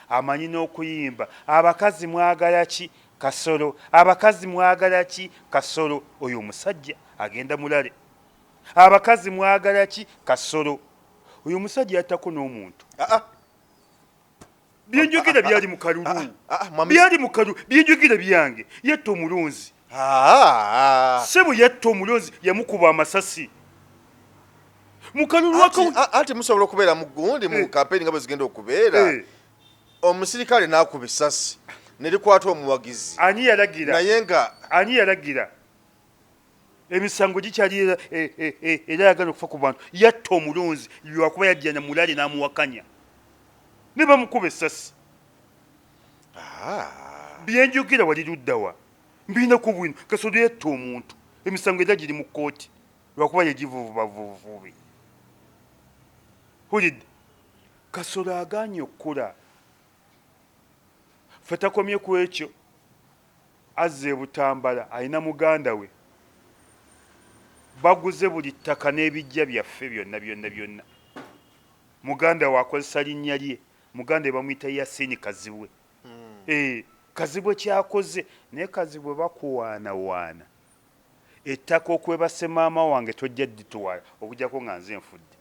Amanyi n'okuyimba. Abakazi mwagala ki? Kasolo. Abakazi mwagala ki? Kasolo. Oyo omusajja agenda mulale. Abakazi mwagala ki? Kasolo. Oyo omusajja yattako n'omuntu. Byenjogera byali mu kalulu. Byali mu kalulu. Byenjogera byange. Yatta omulunzi. Sebo yatta omulunzi yamukuba amasasi. Mu kalulu ate musobola okubeera mu gundi mu kampeni nga bwe zigenda okubeera. Omusirikale n'akuba essasi ne likwata omuwagizi. Ani yalagira? Naye nga ani yalagira? Emisango gikyali era yagala okufa ku bantu. Yatta omulunzi lwakuba yajja na mulale n'amuwakanya. Ne bamukuba essasi. Byenjogera wali luddawa. Mbina ku bwino Kasolo yatta omuntu. Emisango era giri mu kkooti lwakuba yegivuuvubavuuvubi. Hulidde Kasolo agaanye okukola. Ffe takomye ku ekyo. Azze e Butambala alina muganda we baguze buli ttaka n'ebijja byaffe byonna. Muganda wakozesa linnya lye, muganda bamuyita Yasini Kazibwe. Kazibwe kyakoze naye Kazibwe bakuwaana ettaka okwebase maama wange tojja dditwala okujjako nga nze nfudde.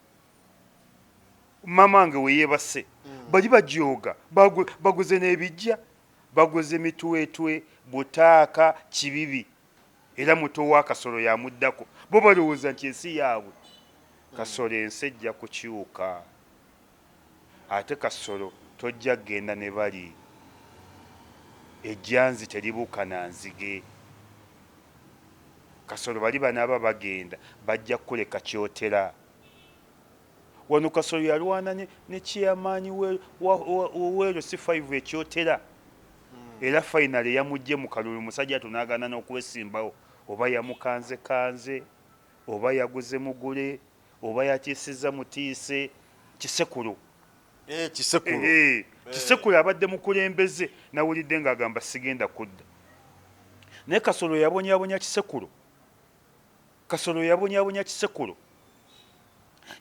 Maama wange weyeebase bali bajooga baguze n'ebijja, baguze mitwetwe, butaaka, kibibi, era muto wa Kasolo yamuddako. Bo balowooza nti ensi yaabwe. Kasolo ensi ejja kukyuka, ate Kasolo tojja genda ne bali ejjanzi teribuuka na nzige. Kasolo bali banaaba bagenda bajja kuleka kyotera. Wano Kasolo yalwana ne chairman w'Eero C5 ekyotera, era finally yamugye mu kalulu. Musajja tunaagana n'okwesimbawo, oba yamukanze oba yaguze mugule oba yatiisiza mutiise. Kisekulu Kisekulu abadde mukulembeze, nawulidde ng'agamba sigenda kudda. Naye Kasolo yabonyaabonya Kisekulu. Kasolo yabonyaabonya Kisekulu.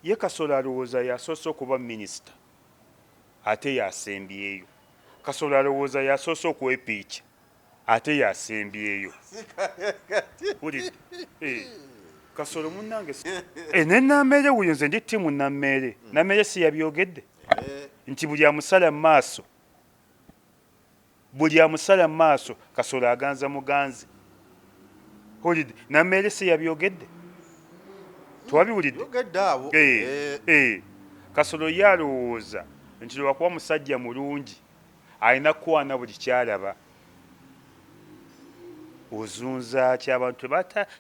Ye Kasolo alowooza yasoose okuba minisita ate yasembyeyo. Kasolo alowooza yasoose okwepiikya ate yasembyeyo. Kasolo munnange ne Nammere wuyo nze ndi ttiimu Nammere. Nammere si yabyogedde nti buli amusala mu maaso Kasolo aganza muganzi. Olidde Nammere si yabyogedde, twabiwulidde. Kasolo ye alowooza nti lwakuba musajja mulungi alina kuwaana buli kyalaba. Ozunza ki abantu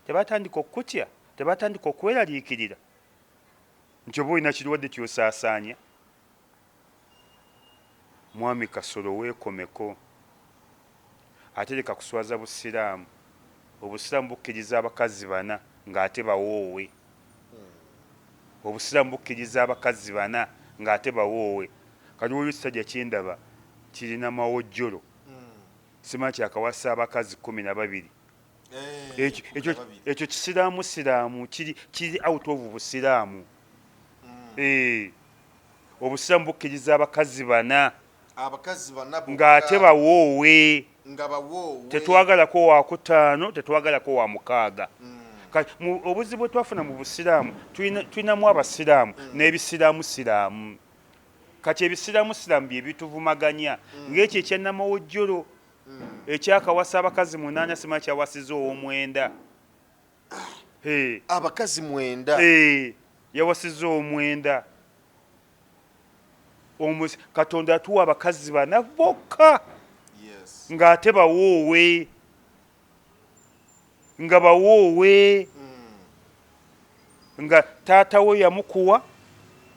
tebatandika okutya, tebatandika okweraliikirira nti oba olina kirwadde kyosaasaanya. Mwami Kasolo weekomeko, ate leka kuswaza busiraamu. Obusiraamu bukkiriza abakazi 4 ng'ate bawoowe. Obusiraamu bukkiriza abakazi 4 ng'ate bawoowe. Kaliwo ekisajja kyendaba kirina mawojjolo, simanyi kyakawasa abakazi 12. Ekyo kisiraamu kiri out of busiraamu. Obusiraamu bukkiriza abakazi 4 ng'ate bawoowe. Tetwagalako wa 5, tetwagalako wa 6. Obuzibu bwe twafuna mu busiraamu tulinamu abasiraamu n'ebisiraamu. Kati ebisiraamu bye bituvumaganya ng'ekyo ekyannamawojjolo ekyakawasa abakazi 8 simanyi kyawasiza ow'omwenda. Abakazi 9 yawasiza ow'omwenda. Katonda atuwa abakazi 4 bokka ng'ate bawoowe. Nga taata we yamukuwa,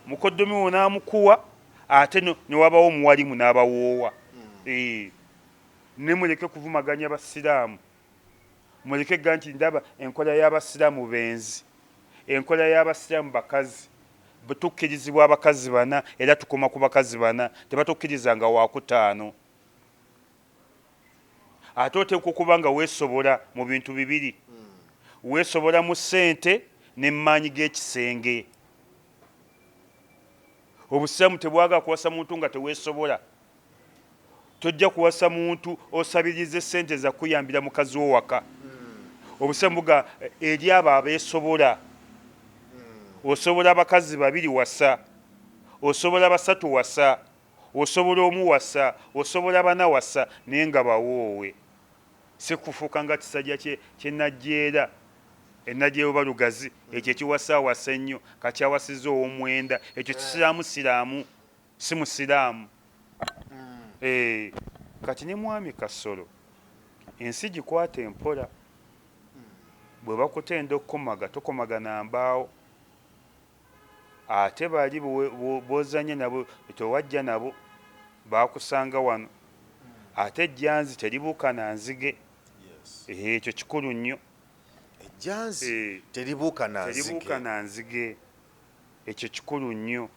mukoddomi we n'amukuwa, ate ne wabawo omuwalimu n'abawoowa. Ne muleke kuvumaganya basiraamu. Muleke gga nti ndaba enkola y'abasiraamu benzi, enkola y'abasiraamu bakazi. Tukkirizibwa abakazi 4 era tukoma ku bakazi 4, tebatukkirizanga wa 5. Ate oteekwa okuba nga weesobola mu bintu 2. Weesobola mu ssente n'emmaanyi g'ekisenge. Obusiraamu tebwagala kuwasa muntu nga teweesobola. Tojja kuwasa muntu osabirize ssente za kuyambira mukazi wo waka. Obusiraamu buga eri abo abeesobola. Osobola abakazi 2 wasa, osobola 3 wasa, osobola 1 wasa, osobola 4 wasa, naye nga bawoowe. Si kufuuka nga kisajja kyennajjeera. Ennajjeero balugazi ekyo ekiwasa ennyo kakyawasiza ow'omwenda. Ekyo kisiraamu si musiraamu. Kati ne mwami Kasolo ensi gikwata empola. Bwe bakutenda okukomaga tokomaga na mbaawo. Ate bali bozanye nabo tewajja nabo bakusanga wano. Ate ejjanzi teribuuka na nzige. Ekyo kikulu nnyo. Ejjanzi teribuuka na nzige. Ekyo kikulu nnyo.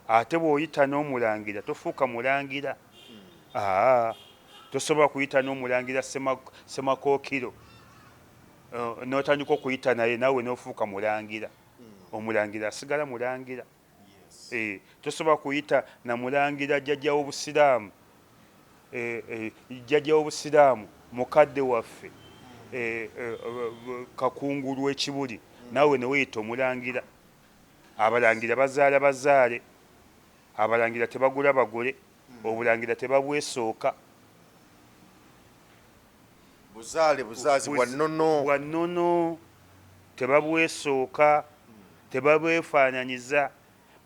Ate bw'oyita n'omulangira tofuuka mulangira. Tosobola kuyita n'omulangira Semakookiro. n'otandika okuyita naye naawe n'ofuuka mulangira. Omulangira asigala mulangira. Tosobola kuyita na mulangira jjajja w'Obusiraamu, jjajja w'Obusiraamu mukadde waffe, kakungulu w'ekibuli, naawe ne weeyita omulangira. Abalangira bazaala bazaale, abalangira tebagula bagule, obulangira tebabwesooka. buzaale buzaazi bwannono tebabwesooka, tebabwefaananyiza.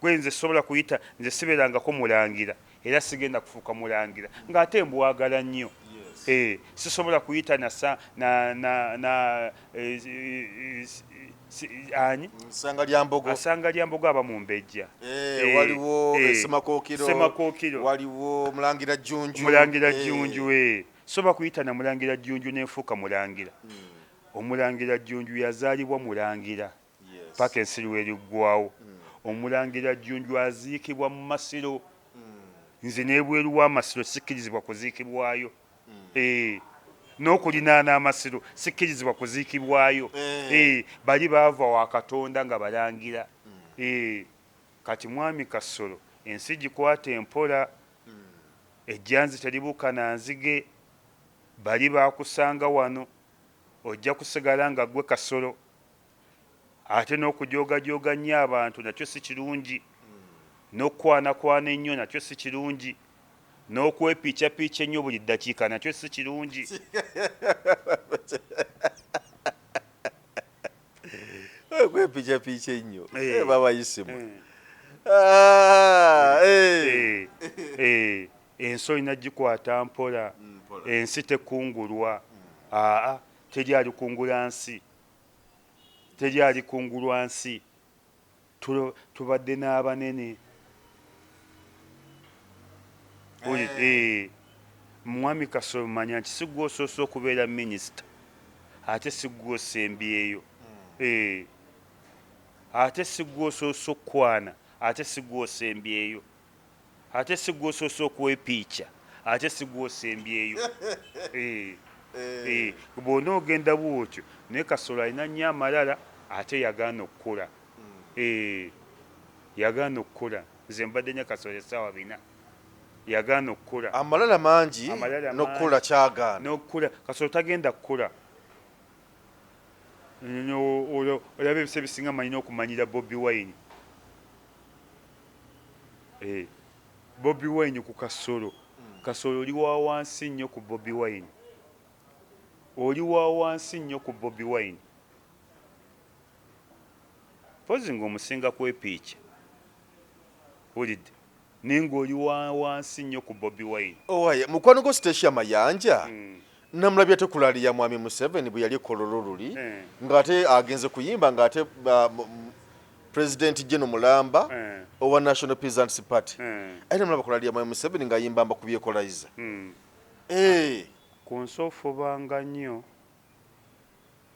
Gwe nze sobola kuyita, nze sibeerangako mulangira era sigenda kufuuka mulangira ng'ate mbwagala nnyo. Sisobola kuyita ani Asanga Lyambogo aba mu Mbejja, waliwo Semakookiro, waliwo Mulangira Jjunju. Sobola kuyita na Mulangira Jjunju n'enfuuka mulangira. Omulangira Jjunju yazaalibwa mulangira paka ensi lweriggwawo. Omulangira Jjunju aziikibwa mu Masiro. Nze n'ebweru w'Amasiro sikkirizibwa kuziikibwayo. N'okulinaana Amasiro sikkirizibwa kuziikibwayo. Bali baava wa Katonda nga balangira. Kati mwami Kasolo ensi gikwata empola, ejjanzi teribuuka na nzige. Bali baakusanga wano ojja kusigala nga ggwe Kasolo. Ate n'okujooga nnyo abantu nakyo si kirungi, n'okukwanakwana ennyo nakyo si kirungi, n'okwepiicapiica ennyo buli ddakiika nakyo si kirungi. Okwepiicapiica ennyo babayisimu. Ensi olina gikwata mpola, ensi tekungulwa. Teryali kungula nsi, teryali kungulwa nsi. Tubadde n'abanene. Mwami Kasolo manya nti si gwe osoose okubeera minisita, ate si gwe osembyeyo. Ate si gwe osoose okukwana, ate si gwe osembyeyo. Ate si gwe osoose okwepiica, ate si gwe osembyeyo. Bw'ona ogenda bw'otyo, naye Kasolo alina nnyo amalala ate yagaana okukula. Yagaana okukula. Nze mbadde nnyo Kasolo essaawa 4. Yagaana okukula. Amalala mangi n'okukula kyagaana. N'okukula. Kasolo tagenda kukula. Olaba ebisa ebisinga manyina okumanyira Bobi Wine. Bobi Wine ku Kasolo. Kasolo oli wa wansi nnyo ku Bobi Wine. Oli wa wansi nnyo ku Bobi Wine. Pozi ng'omusinga kwepiica. Olidde. Naye ng'oli wa wansi nnyo ku Bobi Wine. Mukwano gwo Stacia Mayanja namulabye ate kulaliya mwami Museveni bwe yali e Kololo luli ng'ate agenze kuyimba ng'ate President General Mulamba owa National Peasants Party ate namulaba kulaliya mwami Museveni ng'ayimba mbakubye equalizer. Ku nsi ofubanga nnyo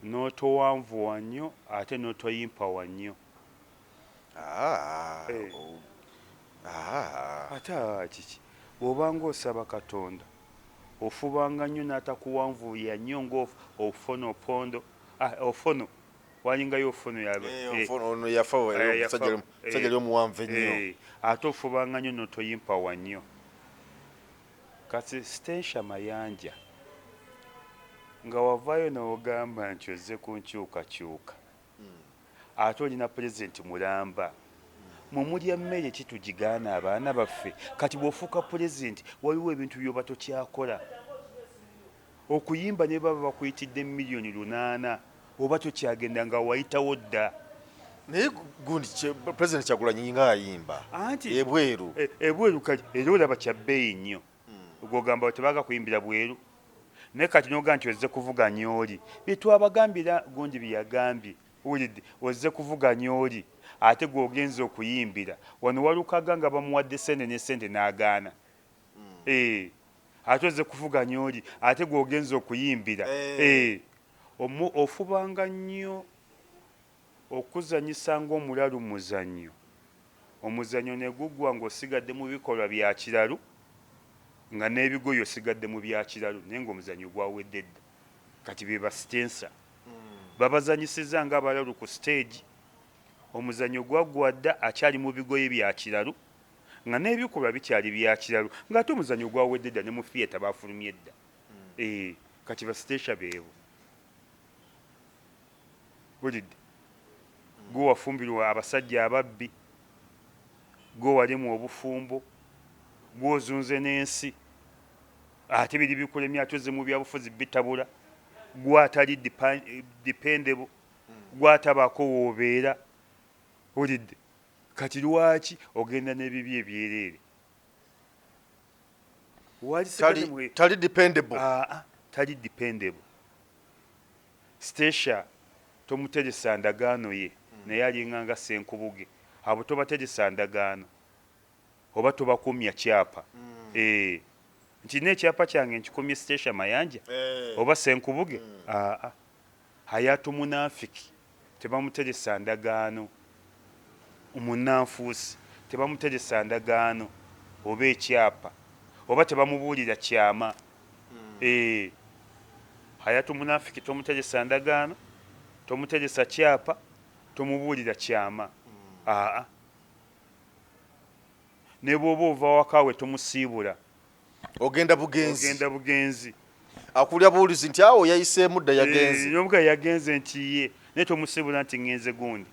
n'otowanvuwa nnyo ate n'otoyimpawa nnyo. Ate kiki bw'obanga osaba Katonda ofubanga nnyo n'atakuwanvuya nnyo ng'ofuna opondo. Ofono walingayo ofono ono yafa musajja ly'omuwanvu ennyo. Ate ofubanga nnyo n'otoyimpawa nnyo. Kati Stacia Mayanja nga wavaayo n'ogamba nti ozze ku nkyukakyuka, ate olina Pulezidenti Mulamba. Mumulya mmere ki tugigaana abaana baffe? Kati bw'ofuuka Pulezidenti waliwo ebintu by'oba tokyakola. Okuyimba ne baba bakuyitidde miliyoni 8 oba tokyagenda nga wayitawo dda. Naye gundi Pulezidenti Kyagulanyi nga ayimba ebweru. Ebweru kati era olaba kya bbeeyi nnyo. Gw'ogamba tebaga kuyimbira bweru. Naye kati n'oga nti ozze kuvuganya oli. Byetwabagambira gundi bye yagambye. Wulidde ozze kuvuganya oli. Ate gw'ogenza okuyimbira wano walukaga nga bamuwadde sente ne sente n'agaana. Ate ozze kuvuganya oli ate gw'ogenza okuyimbira. Ofubanga nnyo okuzanyisa ng'omulalu muzannyo. Omuzannyo ne guggwa ng'osigadde mu bikolwa bya kiralu nga n'ebigoyo osigadde mu bya kiralu naye ng'omuzannyo gwawedde dda. Kati be basitensa. babazanyisiza nga abalalu ku stage omuzanyo gwaggwadda akyali mu bigoye bya kiralu nga n'ebikolwa bikyali bya kiralu ng'ate omuzanyo gwawedde dda ne mu theatre bafulumye dda kati basiteesha beebo bulidde gwe wafumbirwa abasajja ababbi gwe walimu obufumbo gw'ozunze n'ensi ate biri bikulemya atoze mu byabufuzi bitabula gwatali dependable gwatabako woobeera olidde kati lwaki ogenda n'ebibi ebyereere tali dependable tali dependable Stasha tomuteresa ndagaano ye naye alinganga senkubuge abo tobateresa ndagaano oba tobakumya kyapa nti n'ekyapa kyange nkikumye Stasha Mayanja oba senkubuge hayatu munafiki tebamuteresa ndagaano omunanfuusi tebamuteresa ndagaano oba ekyapa oba tebamubuulira kyama hayatu munafiki tomuteresa ndagaano tomuteresa kyapa tomubuulira kyama ne bw'oba ova wakawe tomusiibula ogenda bugenzi akulya buulizi nti awo yayiseemu dda yagenze nomuga yagenze nti ye naye tomusiibula nti ngenze gundi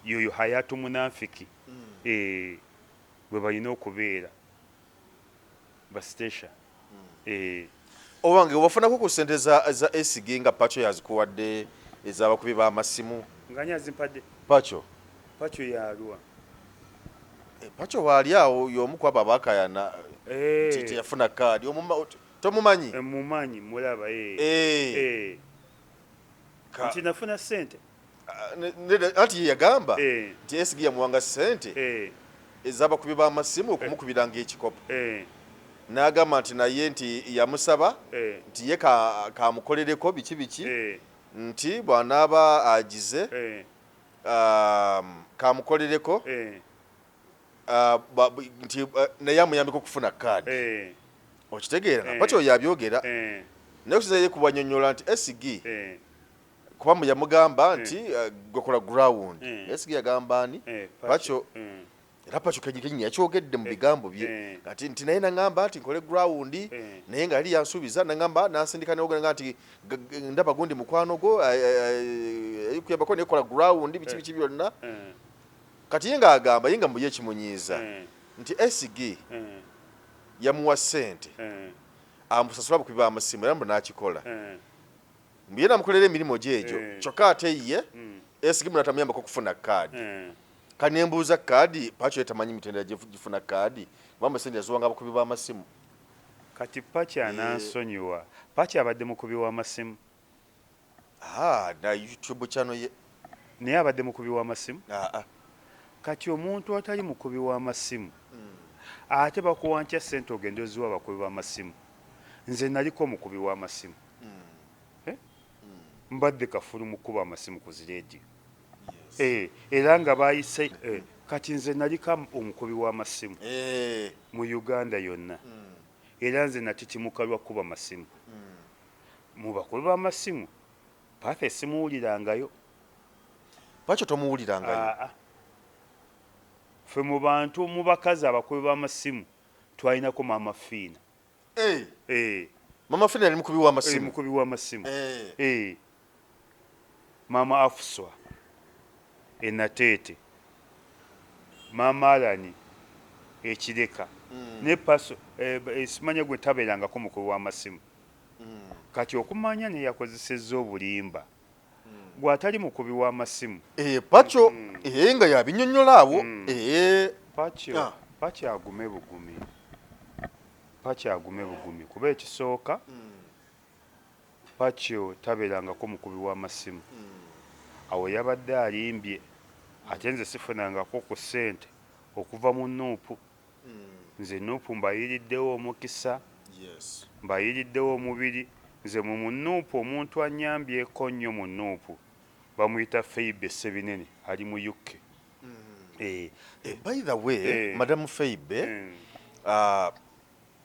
yoyo hayatu munafiki bwe balina okubeera basitesha owange wafunako ku ssente za esigi nga pacho yazikuwadde ez'abakubi b'amasimu nganya zimpadde pacho yalwa pacho waali awo y'omu ku abo abaakayana nti teyafuna kaadi tomumanyi mumanyi mulaba nti nafuna ssente anti ye yagamba nti esigi yamuwanga ssente ez'abakubi b'amasimu okumukubiranga ekikopo n'agamba nti naye nti yamusaba nti ye kamukolereko biki nti bw'anaaba agize kamukolereko nti naye amuyambeko okufuna kaadi okitegeera nga pacho yabyogera naye okusizayo kubanyonyola nti esigi kuba yamugamba nti gwekola ground esigi yagamba ani pacho era pacho kenyini yakyogedde mu bigambo bye nti naye nagamba nti nkole ground naye nga yali yansuubiza nagamba nasindika neogera nti ndaba gundi mukwano gwo kuyambako nekola ground biki byonna kati ye ng'agamba ye nga muye ekimunyiiza nti esigi yamuwa ssente amusasula abakubi b'amasimu era mbu n'akikola mbuye namukolera emirimu gyegyo kyokka ate ye esigi munatamuyambako okufuna kaadi kati nembuuza kaadi pacho yetamanyi mitendera gifuna kaadi mubamba sente yaziwanga abakubi b'amasimu kati pachi anansonyiwa pachi abadde mukubi w'amasimu na YouTube channel ye naye abadde mukubi w'amasimu kati omuntu atali mukubi w'amasimu ate bakuwankya ssente ogenda oziwa abakubi b'amasimu nze naliko omukubi w'amasimu mbadde kafulu mukuba amasimu ku zireediyo era nga bayise kati nze nalika omukubi w'amasimu mu Uganda yonna era nze natitimuka lwa kuba masimu mu bakubi b'amasimu paafe simuwulirangayo pacho tomuwulirangayo ffe mu bantu mu bakazi abakubi b'amasimu twalinako maama Fiina maama Fiina yali mukubi w'amasimu mukubi w'amasimu maama Afuswa Enateete maama Alani Ekireka ne paso simanya gwe tabeerangako mukubi w'amasimu kati okumanya ne yakozesezza obulimba gwatali mukubi w'amasimu pacho nga yabinyonnyola abo pachi agume bugumi kuba ekisooka pacho tabeerangako mukubi w'amasimu awo yabadde alimbye ate nze sifunangako ku ssente okuva mu Nuupu nze Nuupu mbayiriddewo omukisa mbayiriddewo omubiri nze mu Nuupu omuntu anyambyeko nnyo mu Nuupu bamuyita Feibe Sebinene ali mu UK by the way Madam Feibe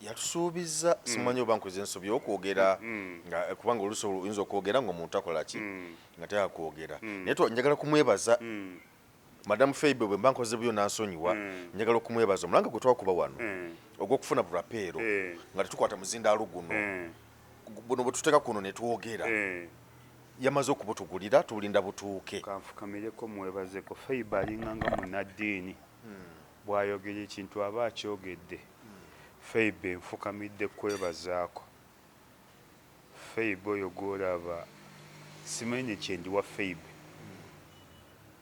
yatusuubiza simanyi oba nkoze ensobi okwogera kubanga oluusi oyinza okwogera ng'omuntu akola ki nga teyakwogera naye njagala kumwebaza Madam Feibe bwe mba nkoze byo nansonyiwa njagala okumwebaza omulanga gwe twakuba wano ogw'okufuna burapeero nga tetukwata muzindaalo guno buno bwe tuteeka kuno ne twogera yamaze okubutugulira tulinda butuuke kanfukamireko mwebazeko Feibe alinganga munnaddiini bw'ayogera ekintu aba akyogedde Feibe nfukamidde kwebazaako Feibe oyo gw'olaba simanyi kyendi wa Feibe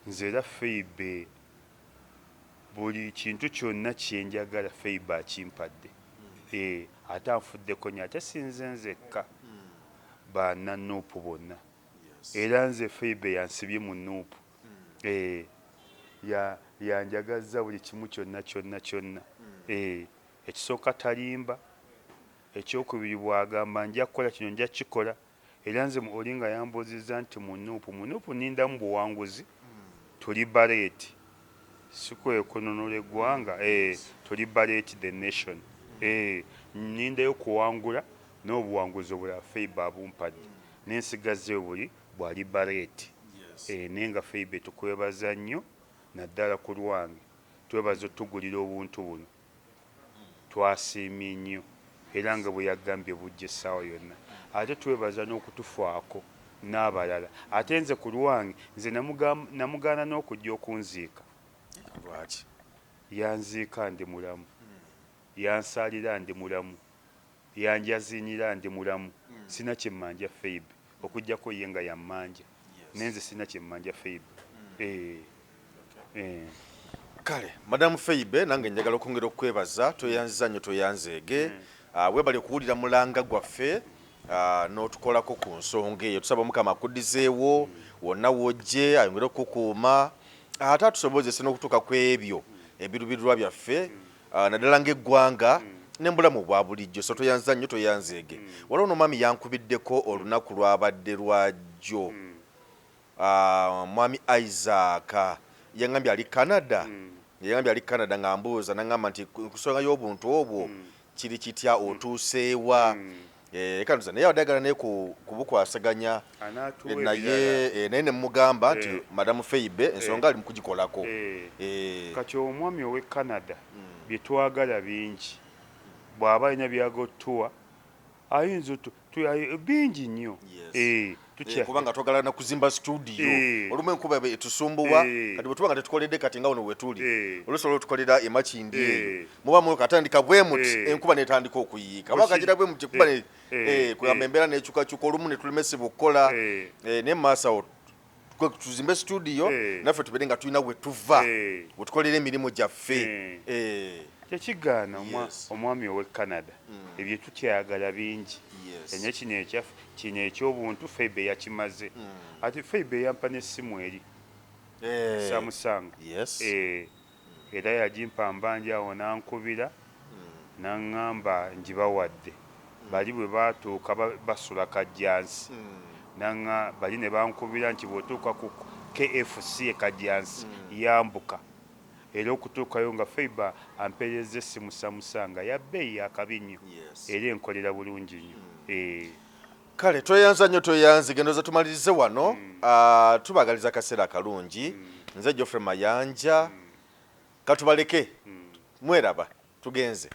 nze era Feibe buli kintu kyonna kyenjagala Feibe akimpadde ate anfuddeko nnyo ate sinze nzekka bana Nuupu bonna era nze Feibe yansibye mu Nuupu yanjagazza buli kimu kyonna ekisooka talimba ekyokubiri bw'agamba nja kukola kino nja kikola era nze olinga yambuuzizza nti mu Nuupu nindamu buwanguzi tuli baleeti sikwekononola eggwanga tuli baleeti the nation nindayo kuwangula n'obuwanguzi obulala Feibe abumpadde n'ensigazeyo buli bwali baleeti naye nga Feibe tukwebaza nnyo naddala ku lwange twebaza otugulira obuntu buno twasiimye nnyo era nga bwe yagambye bujja essaawa yonna ate twebaza n'okutufaako n'abalala ate nze ku lwange nze namugaana n'okujja okunziika lwaki yanziika ndi mulamu yansaalira ndi mulamu yanjaziinira ndi mulamu sina kyemmanja Feibe okuggyako ye nga yammanja nenze sina kyemmanja Feibe kale Madam Feibe nange njagala okwongera okwebaza toyanziza nnyo toyanzeege webali okuwulira mulanga gwaffe n'otukolako ku nsonga eyo tusaba Mukama akuddizeewo wonna wojje ayongere okukuuma ate atusobozese n'okutuuka ku ebyo ebirubirirwa byaffe naddala ng'eggwanga n'embulamu bwa bulijjo so toyanziza nnyo toyanzeege waliwo n'omwami yankubiddeko olunaku lwabadde lwajjo mwami Isaac yangambye ali Canada nga mbuuza nangamba nti kusonga y'obuntu obwo kiri kitya otuuseewa kanduza naye wadagala naye kubukwasaganya naye ne mugamba nti Madam Feibe ensonga ali mu kugikolako kati omwami ow'e Canada bye twagala bingi bw'aba alina byagotuwa ayinza bingi nnyo kubanga twagala na kuzimba studio olumu enkuba etusumbuwa kati bwe tuba nga tetukoledde kati nga wano we tuli oluusi olwotukolera emakindi eyo muba mukatandika bwe muti enkuba netandika okuyiika bakagira bwe muti kuba kugamba embeera nekyukakyuka olumu ne tulemesebwa okukola naye maaso awo tuzimbe studio naffe tubeere nga tulina we tuva we tukolera emirimu gyaffe tekigaana omwami ow'e Canada ebyo tukyayagala bingi enye kino ekyobuntu Feibe yakimaze ati Feibe yampa n'essimu eri Samusanga era yagimpa mbanja awo nankubira naŋŋamba ngibawadde bali bwe baatuuka basula kajjansi bali ne bankubira nti bw'otuuka ku KFC ekajjansi yambuka era okutuukayo nga Feibe ampeereza essimu Samusanga ya bbeeyi yakabi nnyo era enkolera bulungi nnyo kale tweyanza nnyo tweyanze gendoza tumalirize wano tubagaliza akaseera akalungi nze Geoffrey Mayanja katubaleke mweraba tugenze